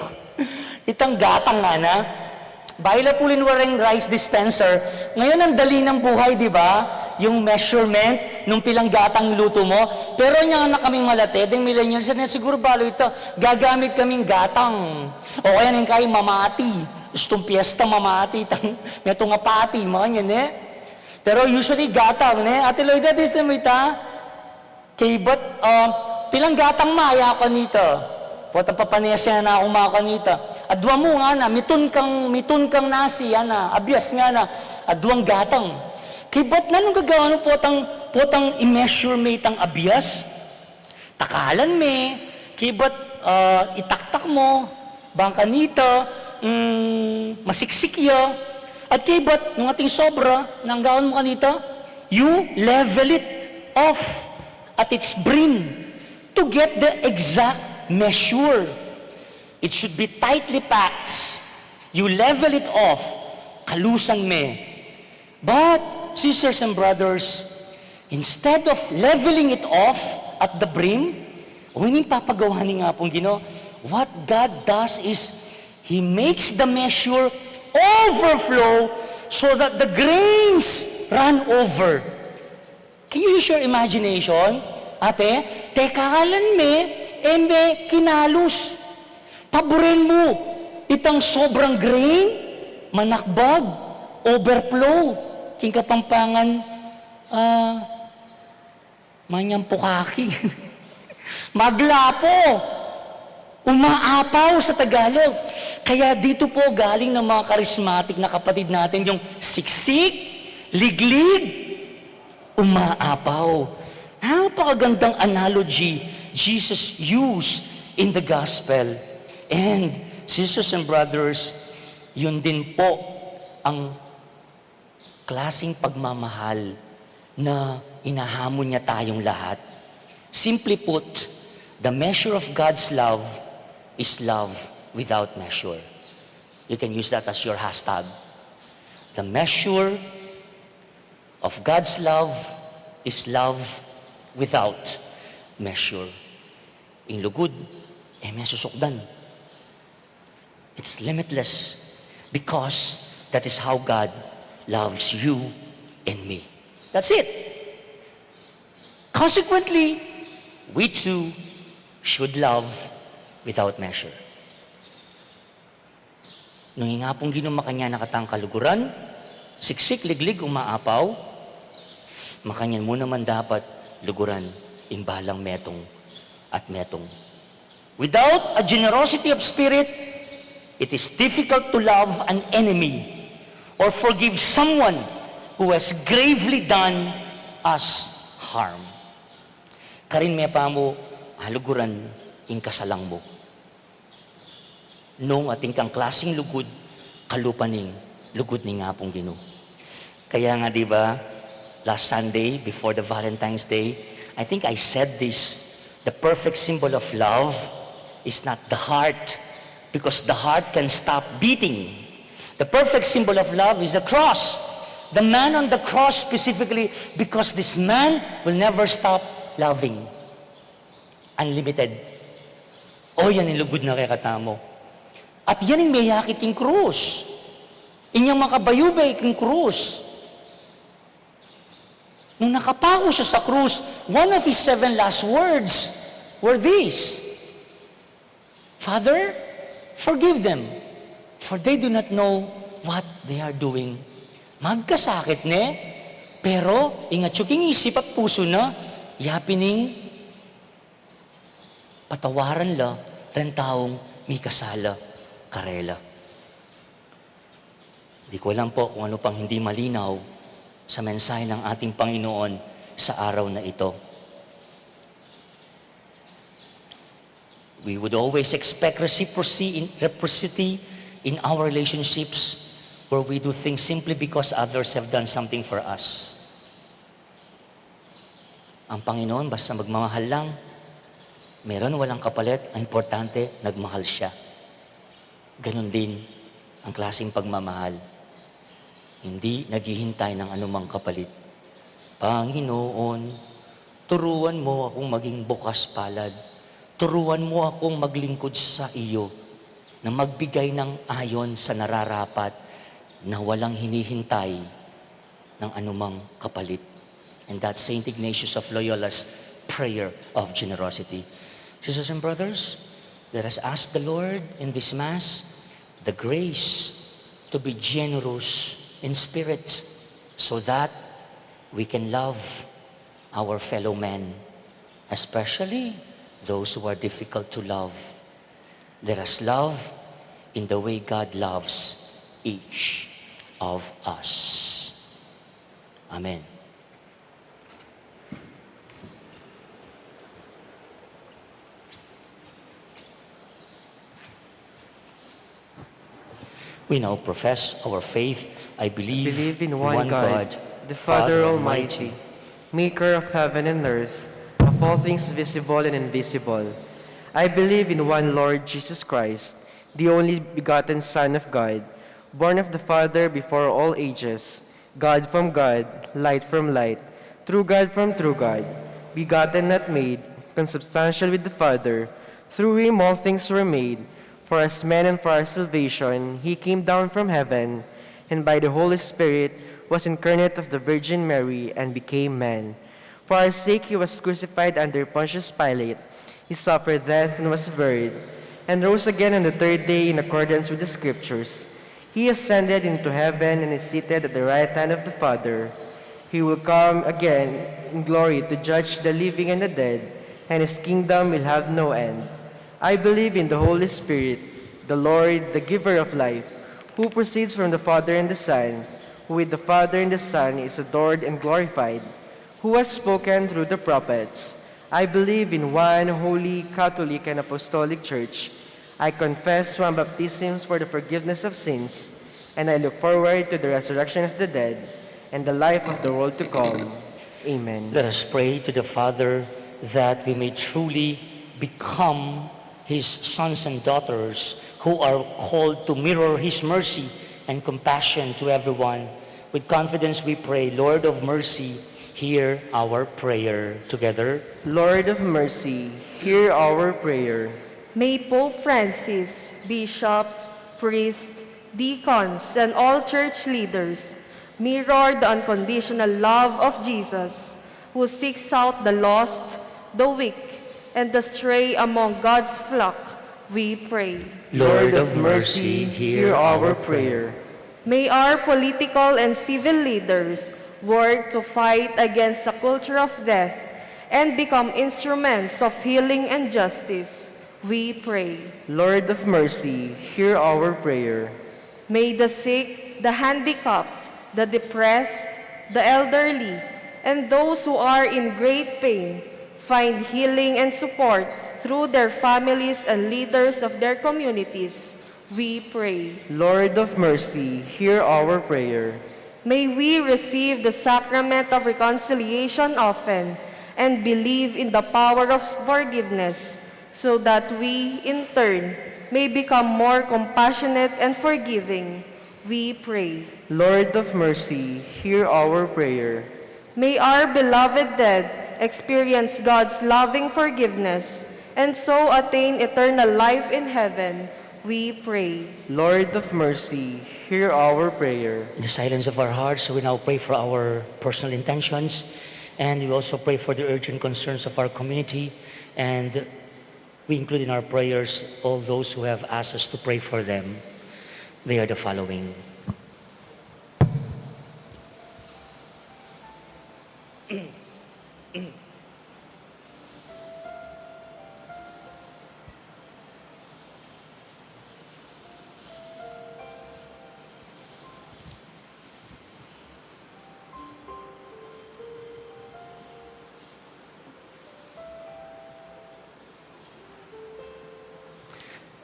C: Itang gatang nga na. Baila pulin waring rice dispenser. Ngayon ang dali ng buhay, di ba? Yung measurement, nung pilang gatang luto mo. Pero niya na kaming malatid, yung millennials, na siguro balo ito, gagamit kaming gatang. O kaya nang kayo mamati. Gustong piyesta mamati. May nga pati, mga yan eh. Pero usually gatang, ne? Ate Lloyd, that is the mita. Kay but, pilang gatang maya ko nito. Pota papanesya na ako mga kanita. Adwa mo nga na, mitun kang nasi, ana, abyas nga na, adwang gatang. Kaya ba't na nung gagawa po potang i-measure may tang abyas? Takalan me, kaya ba't itaktak mo, bang kanita, masiksik ya, at kaya ba't nung ating sobra, nang gawin mo kanita, you level it off at its brim to get the exact measure. It should be tightly packed. You level it off. Kalusan me. But, sisters and brothers, instead of leveling it off at the brim, huwag papagawa ni nga pong Ginoo, what God does is, He makes the measure overflow so that the grains run over. Can you use your imagination? Ate, tekalan me, embe kinalus. Paborin mo itang sobrang grain, manakbag, overflow, king kapampangan, manyang pukaki. Maglapo, umaapaw sa Tagalog. Kaya dito po galing ng mga charismatic na kapatid natin yung siksik, liglig, umaapaw. Napakagandang analogy Jesus used in the gospel. And sisters and brothers, yun din po ang klaseng pagmamahal na inahamon niya tayong lahat. Simply put, the measure of God's love is love without measure. You can use that as your hashtag. The measure of God's love is love without measure. Yung lugod, may susukdan. It's limitless because that is how God loves you and me. That's it. Consequently, we too should love without measure. Nung nga pong ginumakanya nakatang kaluguran, siksik, liglig, umaapaw, makanyan mo naman dapat luguran, imbalang metong at metong. Without a generosity of spirit, it is difficult to love an enemy or forgive someone who has gravely done us harm. Karin may pa mo, haluguran, ing kasalang mo. Nung ating kang klaseng lugod, kalupaning lugod ni nga pong Ginoo. Kaya nga, di ba, last Sunday, before the Valentine's Day, I think I said this, the perfect symbol of love is not the heart, because the heart can stop beating. The perfect symbol of love is the cross. The man on the cross specifically, because this man will never stop loving. Unlimited. O yan yung lugod na kay katamo. At yan yung may yakit king krus. Inyang makabayubay king krus. Nung nakapako siya sa krus, one of his 7 last words were these: Father, forgive them, for they do not know what they are doing. Magkasakit ne, pero ingatsuking isip at puso na, yapining patawaran la, ren taong may kasala, karela. Di ko alam po kung ano pang hindi malinaw sa mensahe ng ating Panginoon sa araw na ito. We would always expect reciprocity in our relationships where we do things simply because others have done something for us. Ang Panginoon, basta magmamahal lang, meron walang kapalit, ang importante, nagmahal siya. Ganon din ang klaseng pagmamahal. Hindi naghihintay ng anumang kapalit. Panginoon, turuan mo akong maging bukas palad. Turuan mo akong maglingkod sa iyo na magbigay ng ayon sa nararapat na walang hinihintay ng anumang kapalit. And that's Saint Ignatius of Loyola's prayer of generosity. Sisters and brothers, let us ask the Lord in this Mass the grace to be generous in spirit so that we can love our fellow men, especially those who are difficult to love. Let us love in the way God loves each of us. Amen. We now profess our faith. I believe
N: in one God, the Father Almighty, maker of heaven and earth, of all things visible and invisible. I believe in one Lord Jesus Christ, the only begotten Son of God, born of the Father before all ages, God from God, light from light, true God from true God, begotten not made, consubstantial with the Father. Through him all things were made. For us men and for our salvation, he came down from heaven, and by the Holy Spirit was incarnate of the Virgin Mary and became man. For our sake he was crucified under Pontius Pilate. He suffered death and was buried, and rose again on the 3rd day in accordance with the Scriptures. He ascended into heaven and is seated at the right hand of the Father. He will come again in glory to judge the living and the dead, and his kingdom will have no end. I believe in the Holy Spirit, the Lord, the giver of life, who proceeds from the Father and the Son, who with the Father and the Son is adored and glorified, who has spoken through the prophets. I believe in one holy, Catholic, and Apostolic Church. I confess one baptism for the forgiveness of sins, and I look forward to the resurrection of the dead and the life of the world to come. Amen.
C: Let us pray to the Father that we may truly become his sons and daughters who are called to mirror his mercy and compassion to everyone. With confidence we pray, Lord of mercy, hear our prayer. Together,
N: Lord of mercy, hear our prayer.
O: May Pope Francis, bishops, priests, deacons, and all church leaders mirror the unconditional love of Jesus, who seeks out the lost, the weak, and the stray among God's flock. We pray.
C: Lord of mercy, hear our prayer.
O: May our political and civil leaders work to fight against the culture of death and become instruments of healing and justice. We pray.
N: Lord of mercy, hear our prayer.
O: May the sick, the handicapped, the depressed, the elderly, and those who are in great pain find healing and support through their families and leaders of their communities. We pray.
N: Lord of mercy, hear our prayer.
O: May we receive the sacrament of reconciliation often and believe in the power of forgiveness, so that we, in turn, may become more compassionate and forgiving. We pray.
N: Lord of mercy, hear our prayer.
O: May our beloved dead experience God's loving forgiveness and so attain eternal life in heaven. We pray.
N: Lord of mercy, hear our prayer.
C: In the silence of our hearts, we now pray for our personal intentions, and we also pray for the urgent concerns of our community, and we include in our prayers all those who have asked us to pray for them. They are the following.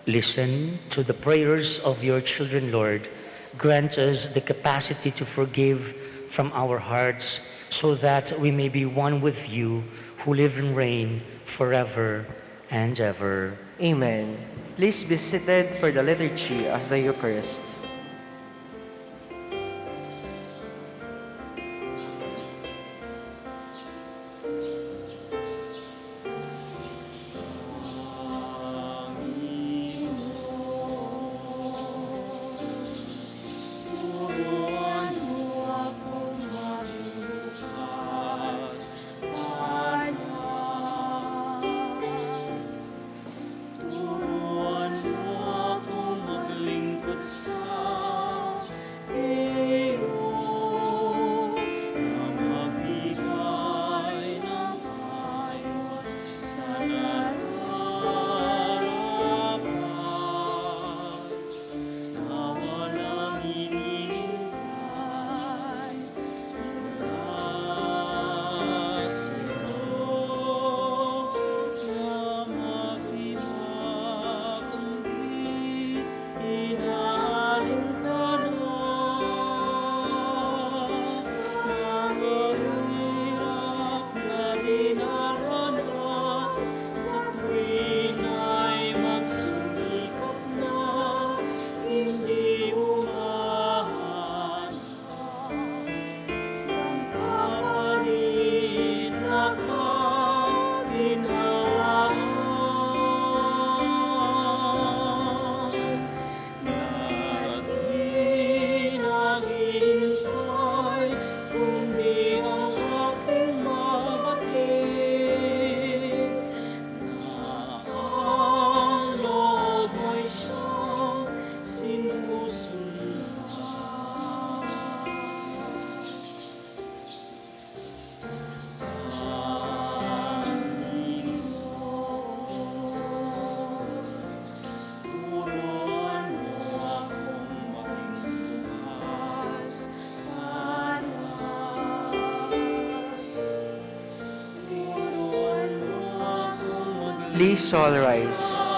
C: Listen to the prayers of your children, Lord. Grant us the capacity to forgive from our hearts, so that we may be one with you, who live and reign forever and ever.
N: Amen. Please be seated for the liturgy of the Eucharist. Please all rise.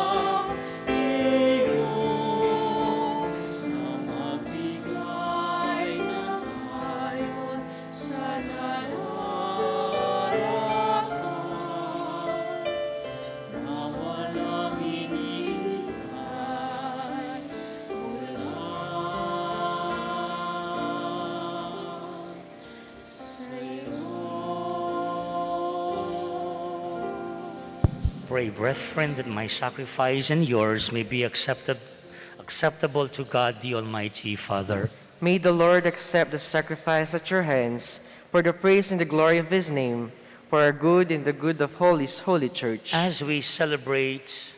C: pray, brethren, that my sacrifice and yours may be acceptable to God the Almighty Father.
N: May the Lord accept the sacrifice at your hands for the praise and the glory of his name, for our good and the good of His holy church.
C: As we celebrate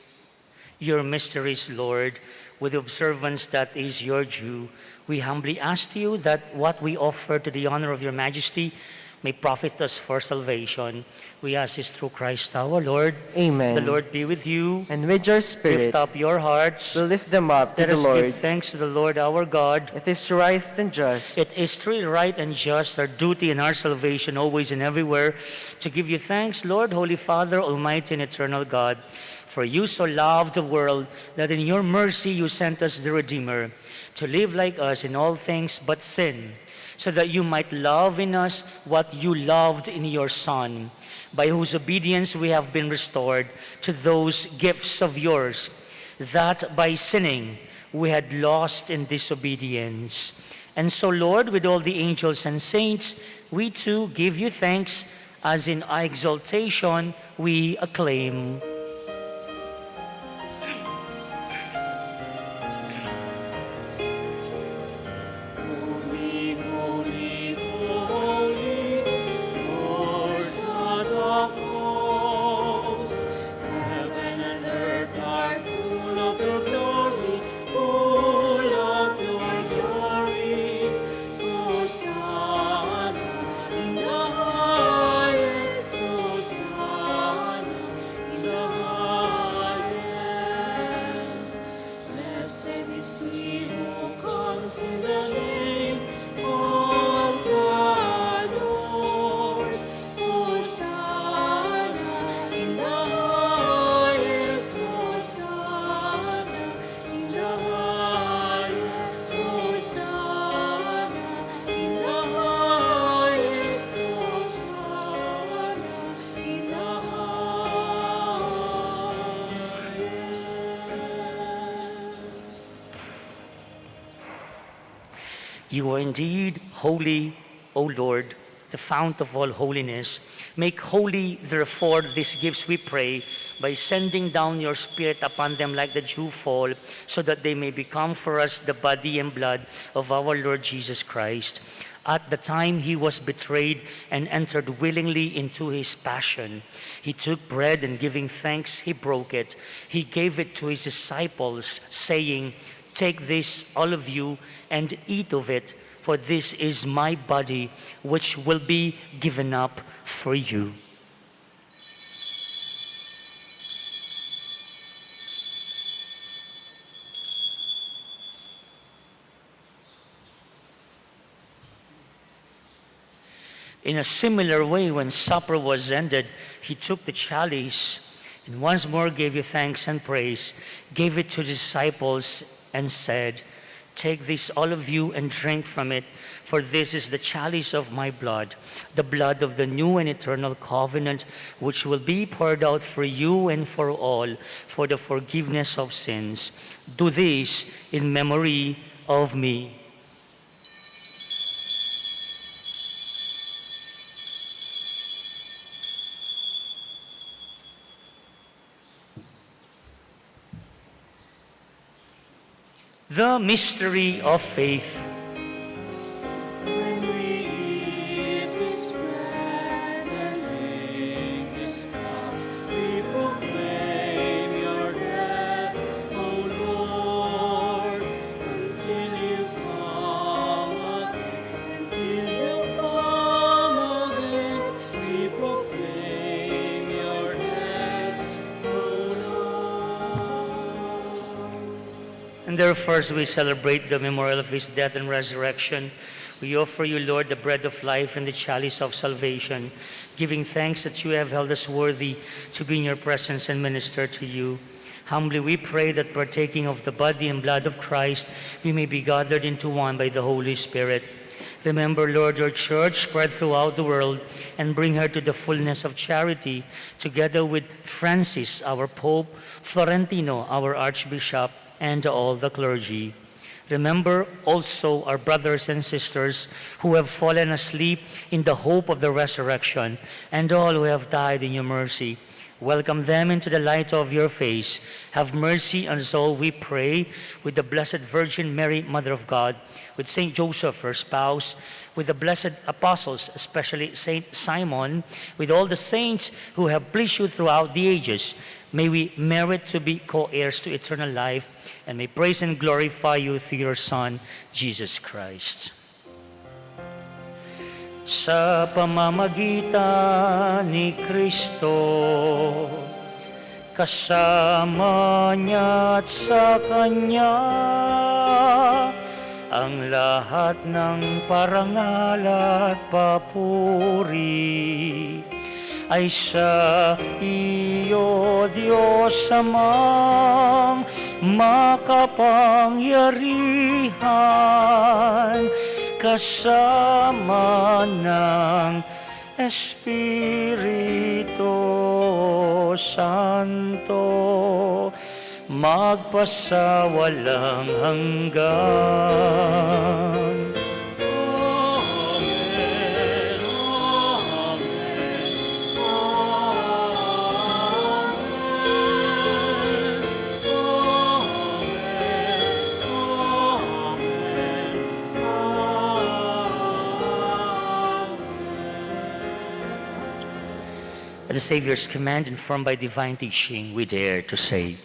C: your mysteries, Lord, with the observance that is your due, we humbly ask you that what we offer to the honor of your majesty may profit us for salvation. We ask this through Christ our Lord.
N: Amen.
C: The Lord be with you.
N: And with your spirit.
C: Lift up your hearts.
N: We'll lift them up to
C: Let
N: the
C: us
N: Lord.
C: give thanks to the Lord our God.
N: It is right and just.
C: It is truly right and just, our duty and our salvation, always and everywhere, to give you thanks, Lord, Holy Father, Almighty and eternal God. For you so loved the world that in your mercy you sent us the Redeemer, to live like us in all things but sin, so that you might love in us what you loved in your Son, by whose obedience we have been restored to those gifts of yours, that by sinning we had lost in disobedience. And so, Lord, with all the angels and saints, we too give you thanks, as in exaltation we acclaim. You are indeed holy, O Lord, the fount of all holiness. Make holy, therefore, these gifts, we pray, by sending down your Spirit upon them like the dew fall, so that they may become for us the body and blood of our Lord Jesus Christ. At the time he was betrayed and entered willingly into his passion, he took bread and giving thanks, he broke it. He gave it to his disciples, saying, "Take this, all of you, and eat of it, for this is my body, which will be given up for you." In a similar way, when supper was ended, he took the chalice and once more gave you thanks and praise, gave it to the disciples, and said, "Take this, all of you, and drink from it, for this is the chalice of my blood, the blood of the new and eternal covenant, which will be poured out for you and for all, for the forgiveness of sins. Do this in memory of me." The mystery of faith.
P: When we eat this bread and drink this cup, we proclaim your death, O Lord, until you come again. Until you come again, we proclaim your death, O Lord.
C: And therefore, as we celebrate the memorial of his death and resurrection, we offer you, Lord, the bread of life and the chalice of salvation, giving thanks that you have held us worthy to be in your presence and minister to you. Humbly we pray that, partaking of the body and blood of Christ, we may be gathered into one by the Holy Spirit. Remember, Lord, your church spread throughout the world, and bring her to the fullness of charity, together with Francis, our Pope, Florentino, our Archbishop, and all the clergy. Remember also our brothers and sisters who have fallen asleep in the hope of the resurrection, and all who have died in your mercy. Welcome them into the light of your face. Have mercy on us all, we pray, with the Blessed Virgin Mary, Mother of God, with Saint Joseph, her spouse, with the blessed apostles, especially Saint Simon, with all the saints who have pleased you throughout the ages. May we merit to be co-heirs to eternal life, and may praise and glorify you through your Son, Jesus Christ. Sa pamamagitan ni Kristo, kasama niya at sa Kanya, ang lahat ng parangal at papuri ay sa iyo, Diyos Amang makapangyarihan, kasama ng Espiritu Santo, magpasawalang hanggan. At the Savior's command, informed by divine teaching, we dare to say,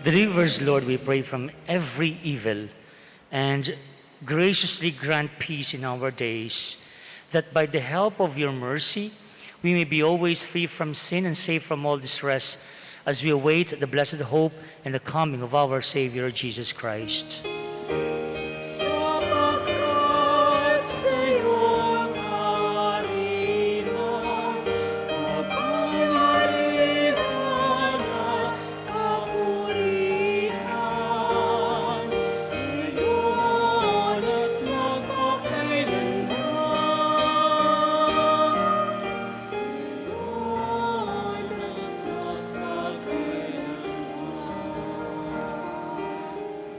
C: deliver us, Lord, we pray, from every evil, and graciously grant peace in our days, that by the help of your mercy, we may be always free from sin and safe from all distress, as we await the blessed hope and the coming of our Savior, Jesus Christ.
P: Sapagkat sa'yo ang kaariman, kapangyarihan at kapurihan, ngayon at magpakailanman.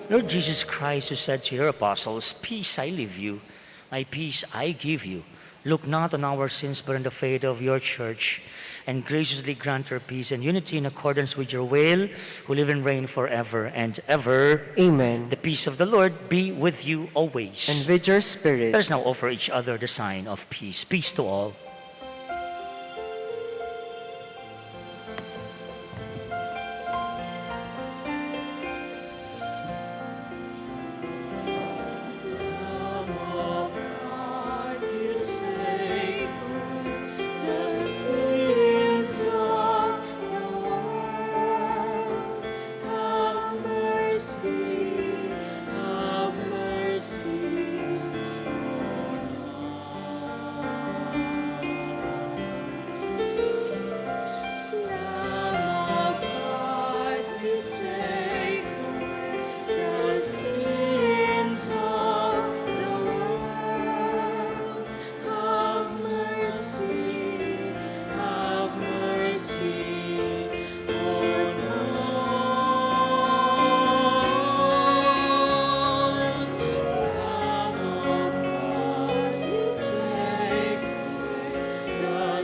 C: Lord Jesus Christ, who said to your apostles, "Peace I leave you, my peace I give you," look not on our sins, but on the faith of your church, and graciously grant her peace and unity in accordance with your will, who live and reign forever and ever.
N: Amen.
C: The peace of the Lord be with you always.
N: And with your spirit.
C: Let us now offer each other the sign of peace. Peace to all.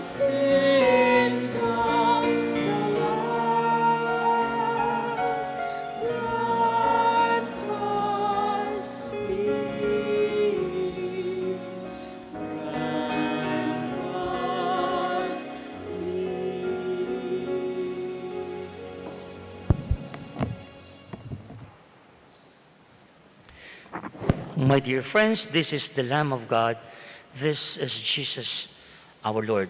P: sins of the world. Grant us peace. Grant us
C: My dear friends, this is the Lamb of God. This is Jesus, our Lord.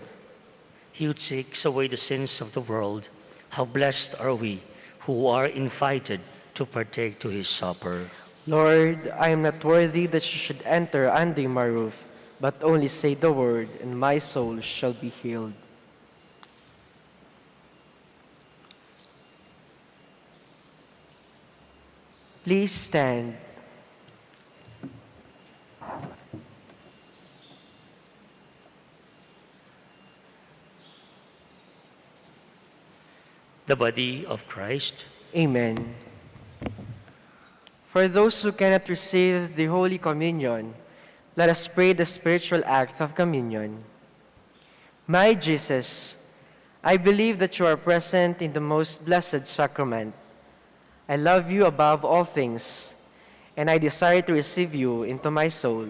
C: He who takes away the sins of the world. How blessed are we who are invited to partake to his supper.
N: Lord, I am not worthy that you should enter under my roof, but only say the word, and my soul shall be healed. Please stand.
C: The body of Christ.
N: Amen. For those who cannot receive the Holy Communion, let us pray the spiritual act of communion. My Jesus, I believe that you are present in the most blessed sacrament. I love you above all things, and I desire to receive you into my soul.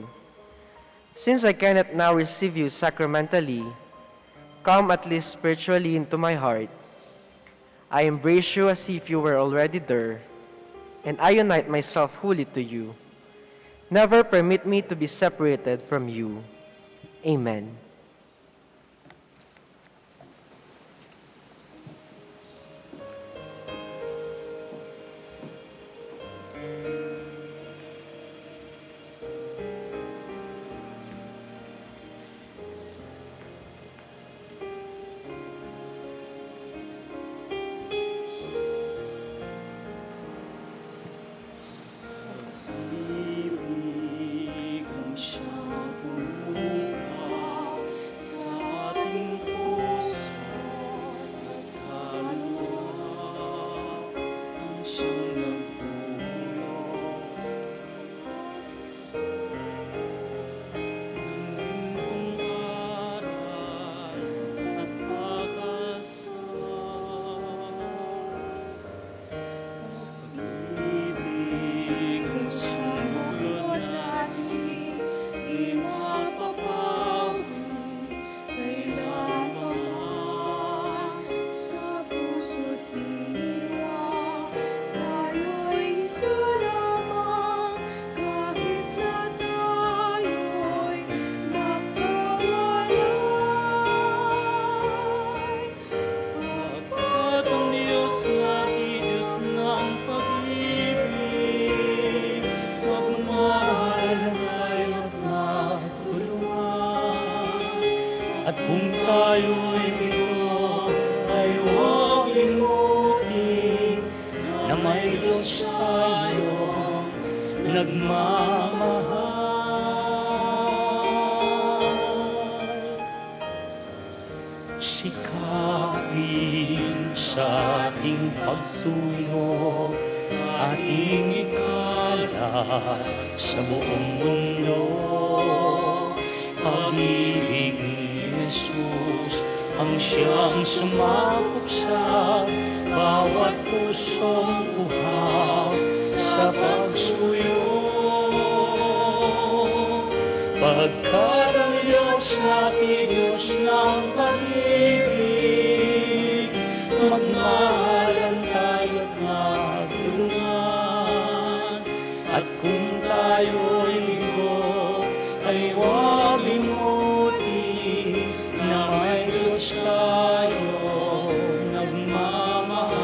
N: Since I cannot now receive you sacramentally, come at least spiritually into my heart. I embrace you as if you were already there, and I unite myself wholly to you. Never permit me to be separated from you. Amen.
C: At kung tayo'y bigo, ay huwag limutin na may Diyos tayong nagmamahal. Sikapin sa ating pagsunog, ating ikalat sa buong mundo. Pag-ibig ni Jesus ang siyang sumakop sa bawat pusong uhaw sa pagsuyo. Pagkat ang Diyos natin, Diyos ng pag-ibig, magmahalan tayo't magtulungan. At kung tayo'y bigo, ay huwag limutin na may Diyos tayo nagmamahal.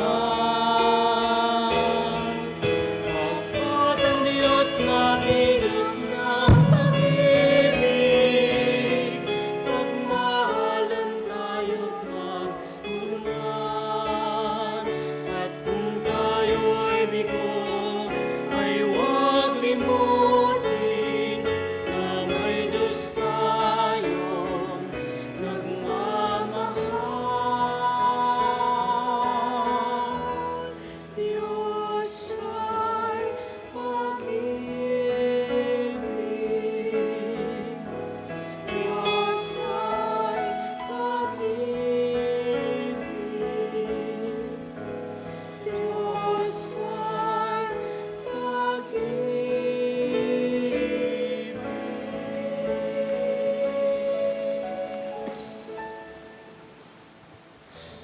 C: Pagkat ang Diyos natin, Diyos ng pag-ibig,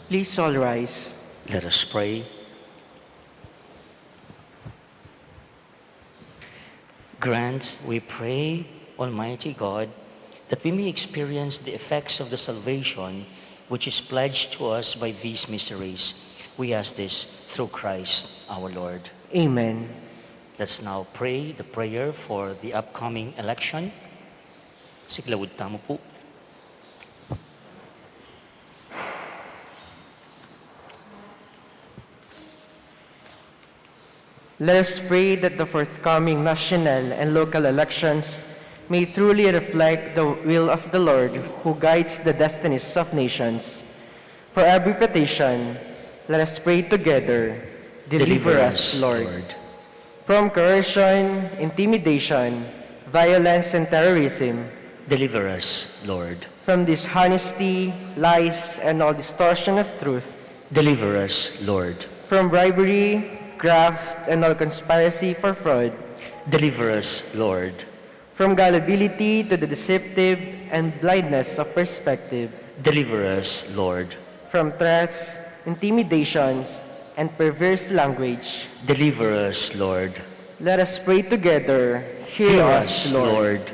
N: Please all rise.
C: Let us pray. Grant, we pray, Almighty God, that we may experience the effects of the salvation which is pledged to us by these mysteries. We ask this through Christ our Lord.
N: Amen.
C: Let's now pray the prayer for the upcoming election. Siglawud tamo po.
N: Let us pray that the forthcoming national and local elections may truly reflect the will of the Lord who guides the destinies of nations. For every petition, let us pray together. Deliver us, Lord. From coercion, intimidation, violence, and terrorism.
C: Deliver us, Lord.
N: From dishonesty, lies, and all distortion of truth.
C: Deliver us, Lord.
N: From bribery, graft, and all conspiracy for fraud.
C: Deliver us, Lord.
N: From gullibility to the deceptive and blindness of perspective.
C: Deliver us, Lord.
N: From threats, intimidations, and perverse language.
C: Deliver us, Lord.
N: Let us pray together. Hear us, Lord.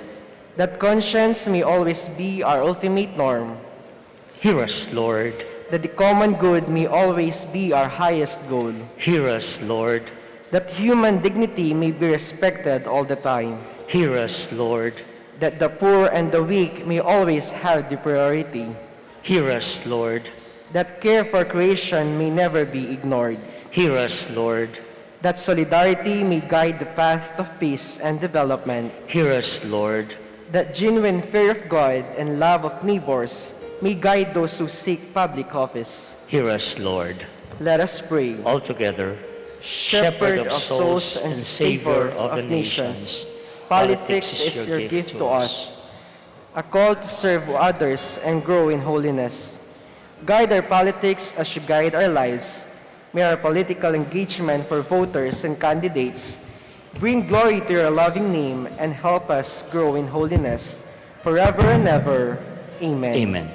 N: That conscience may always be our ultimate norm.
C: Hear us, Lord.
N: That the common good may always be our highest goal.
C: Hear us, Lord.
N: That human dignity may be respected all the time.
C: Hear us, Lord.
N: That the poor and the weak may always have the priority.
C: Hear us, Lord.
N: That care for creation may never be ignored.
C: Hear us, Lord.
N: That solidarity may guide the path of peace and development.
C: Hear us, Lord.
N: That genuine fear of God and love of neighbors may guide those who seek public office.
C: Hear us, Lord.
N: Let us pray.
C: All together,
N: Shepherd of souls and Savior of the nations, politics is your gift to us, a call to serve others and grow in holiness. Guide our politics as you guide our lives. May our political engagement for voters and candidates bring glory to your loving name and help us grow in holiness forever and ever. Amen.
C: Amen.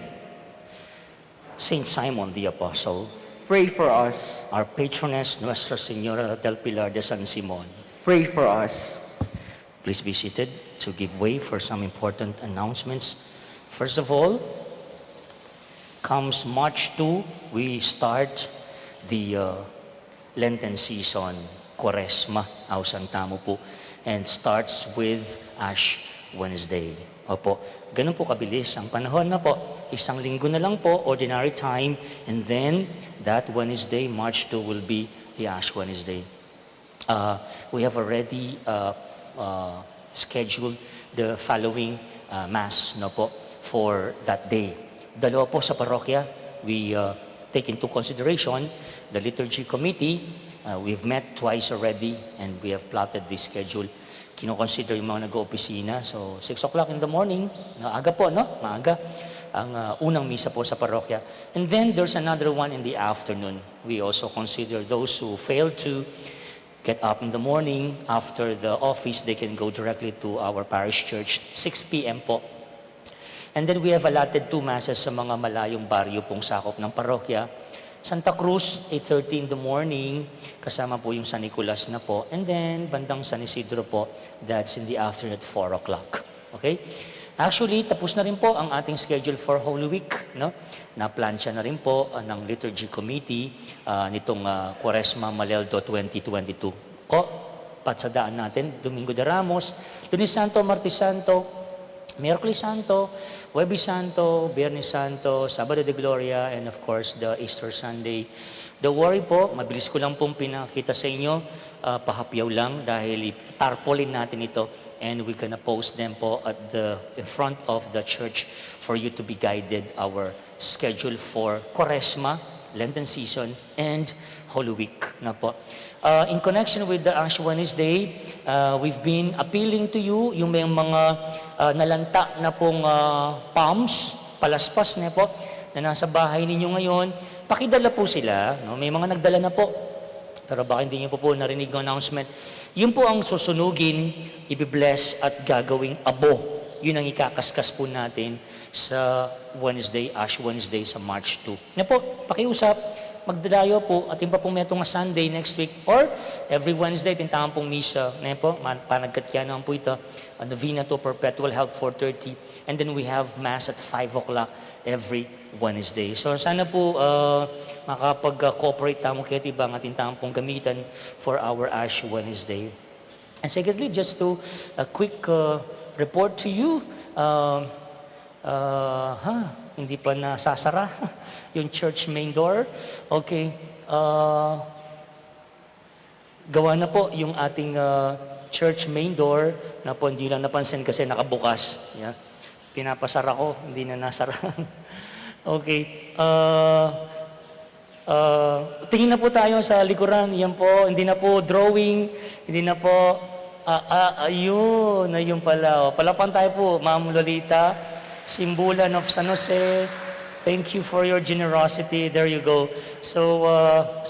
C: Saint Simon the Apostle,
N: pray for us.
C: Our patroness, Nuestra Señora del Pilar de San Simon,
N: pray for us.
C: Please be seated to give way for some important announcements. First of all, comes March 2, we start the Lenten season, Quaresma, Ausan Tamo po, and starts with Ash Wednesday. Opo, ganun po kabilis ang panahon na po. Isang linggo na lang po, ordinary time, and then that Wednesday, March 2, will be the Ash Wednesday. We have already scheduled the following Mass no po, for that day. Dalawa po sa parokya, we take into consideration the liturgy committee. We've met twice already and we have plotted this schedule. Kino-consider yung mga nag-opisina. So, 6 o'clock in the morning, maaga po, no? Maaga, ang unang misa po sa parokya. And then, there's another one in the afternoon. We also consider those who fail to get up in the morning after the office, they can go directly to our parish church, 6 p.m. po. And then we have allotted 2 masses sa mga malayong baryo pong sakop ng parokya. Santa Cruz, 8:30 in the morning, kasama po yung San Nicolas na po. And then, bandang San Isidro po, that's in the afternoon at 4 o'clock. Okay? Actually, tapos na rin po ang ating schedule for Holy Week. No? Na-plansya na rin po ng Liturgy Committee nitong Quaresma Maleldo 2022. Ko, patsadaan natin, Domingo de Ramos, Lunes Santo, Martes Santo, Miyerkules Santo, Huwebes Santo, Biyernes Santo, Sabado de Gloria, and of course, the Easter Sunday. Don't worry po, mabilis ko lang pong pinakita sa inyo, pahapyaw lang dahil tarpaulin natin ito and we gonna post them po at in front of the church for you to be guided our schedule for Quaresma, Lenten season, and Holy Week na po. In connection with the Ash Wednesday, we've been appealing to you, yung may mga nalanta na pong palms, palaspas na po, na nasa bahay ninyo ngayon, pakidala po sila. No? May mga nagdala na po, pero baka hindi niyo po narinig ng announcement. Yun po ang susunugin, ibibless at gagawing abo yun ang ikakaskas po natin sa Wednesday, Ash Wednesday sa March 2. Yan po, pakiusap, magdadayo po, at yung pa pong metong Sunday next week, or every Wednesday, tintahan pong misa. Yan po, panagkatyanan po ito, a novena to perpetual help 4:30, and then we have Mass at 5 o'clock every Wednesday. So sana po makapag-cooperate tamo kayo ibang ating pong gamitan for our Ash Wednesday. And secondly, just to a quick report to you, hindi pa nasasara yung church main door. Okay. Gawa na po yung ating church main door na po hindi lang napansin kasi nakabukas. Yeah. Pinapasara ko, hindi na nasara. Okay. Tingin na po tayo sa likuran. Yan po, hindi na po drawing, hindi na po, ayun pala. Palapan tayo po, Ma'am Lolita, Simbulan of San Jose. Thank you for your generosity. There you go. So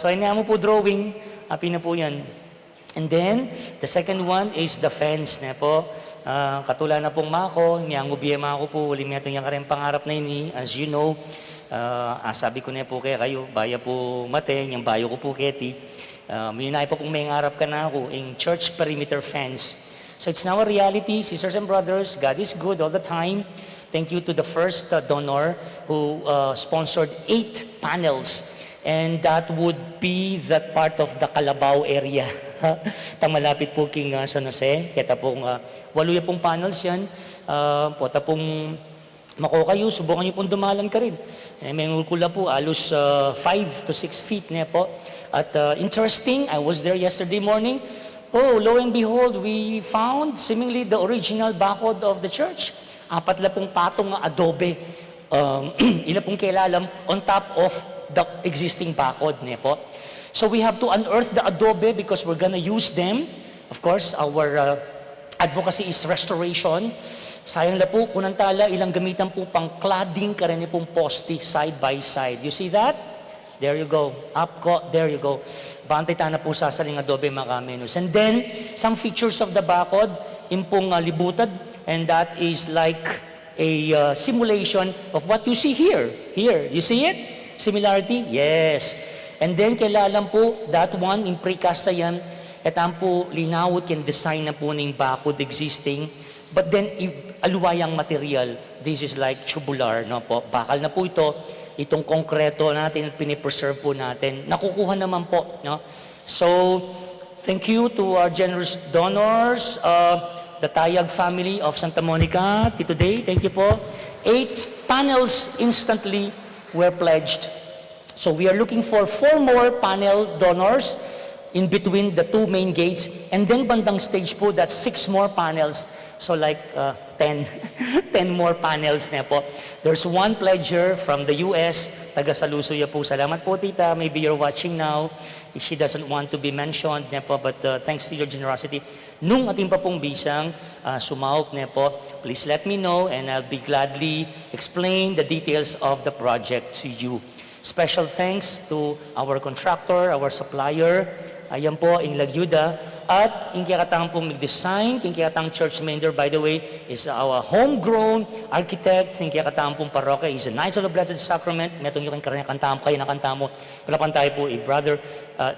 C: ayun mo po drawing. Happy na po yan. And then, the second one is the fence na po. Katula na pong mako, niyang ubiyema ako po, ulim niya itong yung pangarap na ini. As you know, sabi ko na po kayo, baya po mate, yung bayo ko po keti. Minunay po kung may ngarap ka na ako, in church perimeter fence. So it's now a reality, sisters and brothers, God is good all the time. Thank you to the first donor who sponsored 8 panels. And that would be that part of the Calabao area. Malapit po king San Jose. Kita pong waluya pong panels yan. Pota pong mako kayo, subukan niyo pong dumalan ka rin. May ngulkula po, alos 5 to 6 feet na po. At interesting, I was there yesterday morning. Oh, lo and behold, we found seemingly the original bakod of the church. 4 pong patong adobe. Ila pong kailalam on top of the existing bakod niya po. So we have to unearth the adobe because we're gonna use them. Of course, our advocacy is restoration. Sayang la po, kunang tala, ilang gamitan po pang cladding karani pong poste side by side. You see that? There you go. Up ko, there you go. Bantay na po sa saling adobe mga kamenos. And then, some features of the bakod, impong libutad, and that is like a simulation of what you see here. Here, you see it? Similarity? Yes. And then, kailalan po, that one, in precast yan, etan po, linawot can design na po ng bakod existing. But then, aluwayang material, this is like tubular, no po? Bakal na po ito, itong konkreto natin, pinipreserve po natin. Nakukuha naman po, no? So, thank you to our generous donors, the Tayag family of Santa Monica, today, thank you po. 8 panels instantly were pledged. So we are looking for 4 more panel donors in between the 2 main gates, and then bandang stage po, that's 6 more panels. So like 10 more panels na po. There's one pledger from the US, taga Salusuya po. Salamat po tita, maybe you're watching now. She doesn't want to be mentioned na po, but thanks to your generosity. Nung ating pa pong bisang sumahok na po, please let me know and I'll be gladly explain the details of the project to you. Special thanks to our contractor, our supplier, ayan po, in Lagyuda. At in kiyakatang pong mag-design, in kiyakatang church member, by the way, is our homegrown architect, in kiyakatang pong parokya, is the Knights of the Blessed Sacrament. Metong yung kantam kayo na kanta mo. Palapan tayo po, Brother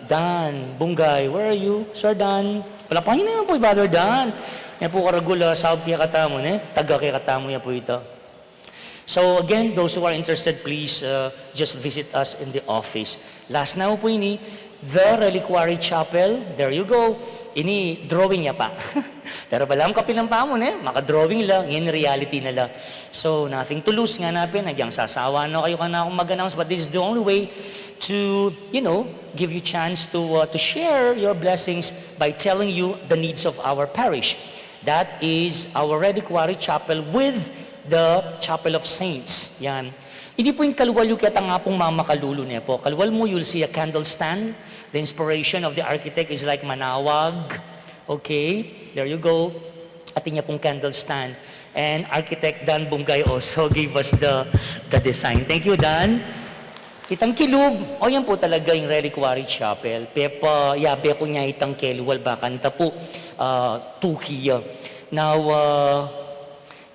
C: Dan Bungay. Where are you, Sir Dan? Palapan nyo naman po, Brother Dan. Yan po karagula, South kiyakatamo, taga kiyakatamo yan po ito. So again, those who are interested, please just visit us in the office. Last na po ini, the Reliquary Chapel. There you go. Ini drawing niya pa. Pero balam kapilang pa mo, maka-drawing lang, in reality na lang. So nothing to lose nga napin, nagyang sasawa na kayo ka na akong mag-announce, but this is the only way to, give you chance to share your blessings by telling you the needs of our parish. That is our Reliquary Chapel with the Chapel of Saints. Yan. Hindi po yung kalwal yung kita nga pong mamakalulo niya po. Kalwal mo, you'll see a candle stand. The inspiration of the architect is like manawag. Okay, there you go. Ating niya pong candle stand. And architect Dan Bungay also gave us the design. Thank you, Dan. Itang kilug. O yan po talaga yung Reliquary Chapel. Pepa, yabe ko niya itang kelwal. Bakanta po. Tukiya. Now,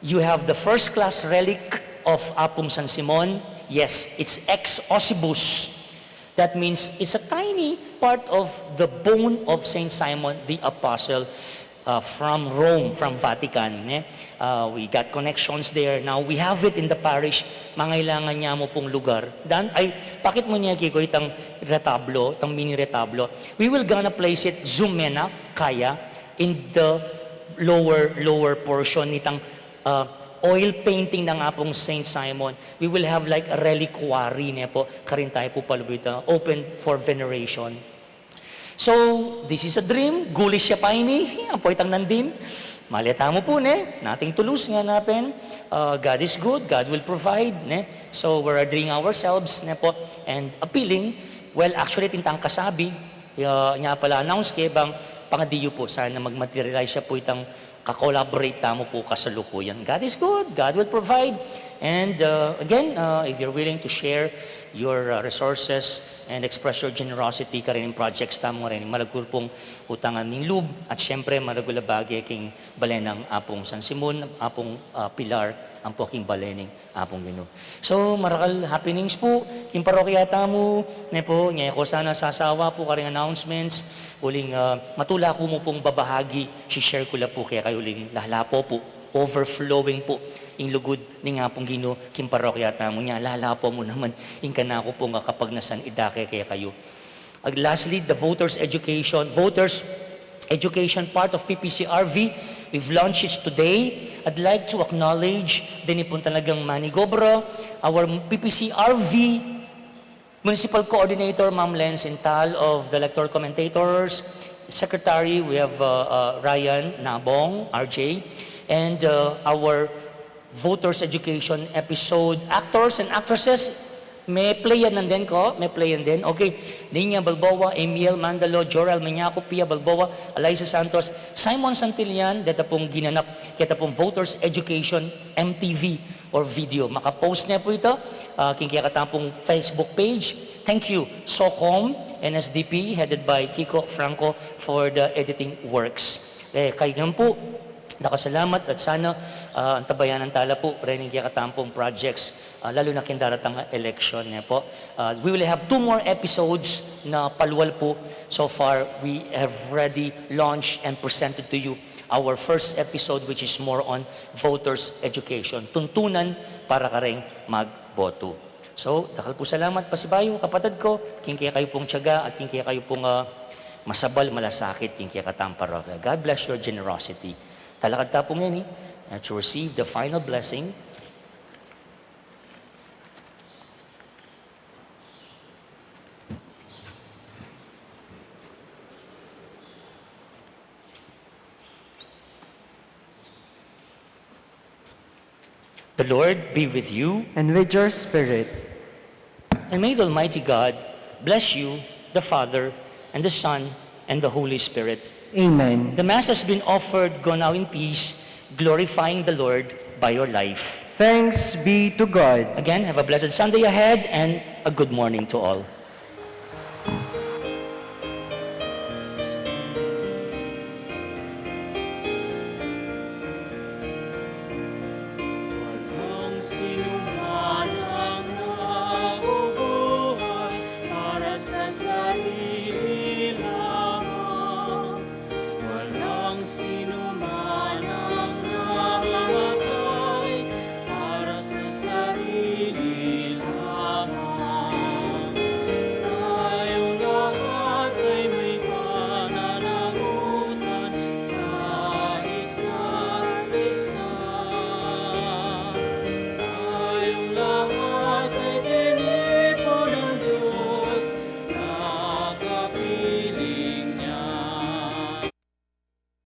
C: You have the first-class relic of Apong San Simon. Yes, it's ex ossibus. That means it's a tiny part of the bone of Saint Simon the Apostle from Rome, from Vatican. We got connections there. Now, we have it in the parish. Mangailangan niya mo pong lugar. Pakit mo niya, Kiko, itang retablo, itang mini retablo. We will gonna place it, Zumena, Kaya, in the lower portion nitang oil painting ng Apong Saint Simon. We will have like a reliquary niya po, karin tayo po palubita, open for veneration. So, this is a dream. Gulis siya pa ini. Ang poitang nandin. Malita mo po, nating tulus nga napen. God is good. God will provide. So, we're doing ourselves po, and appealing. Well, actually, tintang kasabi. Nga pala announce kaya bang pangadiyo po. Sana magmaterialize siya po itang kakolaborate tamo po kasalukuyan. God is good. God will provide. And again, if you're willing to share your resources and express your generosity ka rin in projects tamo rin, malagul pong utangan ng lub at syempre malagul bagay king balenang Apong San Simon, Apong Pilar, ang poking balening Apong Ginoo. So, marakal happenings po, king parokya tamo, po, niya ko sana sasawa po karing announcements, uling matula ko mo pong babahagi, share ko la po kaya kayo uling lalapo po, overflowing po, in lugod ni nga pong Ginoo, king parokya tamo niya, lalapo mo naman, in kanako po nga kapag nasan idake kaya kayo. Lastly, the voters education part of PPCRV, we've launched it today. I'd like to acknowledge din po talagang manigobra, our PPCRV Municipal Coordinator, Ma'am Len Sintal of the Electoral Commentators, Secretary, we have Ryan Nabong, RJ, and our voters education episode actors and actresses. May playan nandun ko, may playan din. Okay, Ninya Balboa, Emil Mandalo, Joral Meñaco, Pia Balboa, Eliza Santos, Simon Santillan, dito pong ginanap, kita pong Voters Education MTV or video. Makapost na po ito, kikiyakatang Facebook page. Thank you, SOCOM, NSDP, headed by Kiko Franco for the editing works. Kayo po, nakasalamat at sana ang tabayanan tala po rin yung katampong projects lalo na kindaratang election po. We will have 2 more episodes na paluwal po. So far, we have already launched and presented to you our first episode which is more on voters education. Tuntunan para ka rin magboto. So, dakal po salamat pasibayo kapatid ko. Kaya kayo pong tiyaga at kaya kayo pong masabal, malasakit, kaya katamparo. God bless your generosity. Talakad ta po ngayon to receive the final blessing. The Lord be with you.
N: And with your spirit.
C: And may the Almighty God bless you, the Father, and the Son, and the Holy Spirit.
N: Amen.
C: The Mass has been offered. Go now in peace, glorifying the Lord by your life.
N: Thanks be to God.
C: Again, have a blessed Sunday ahead and a good morning to all.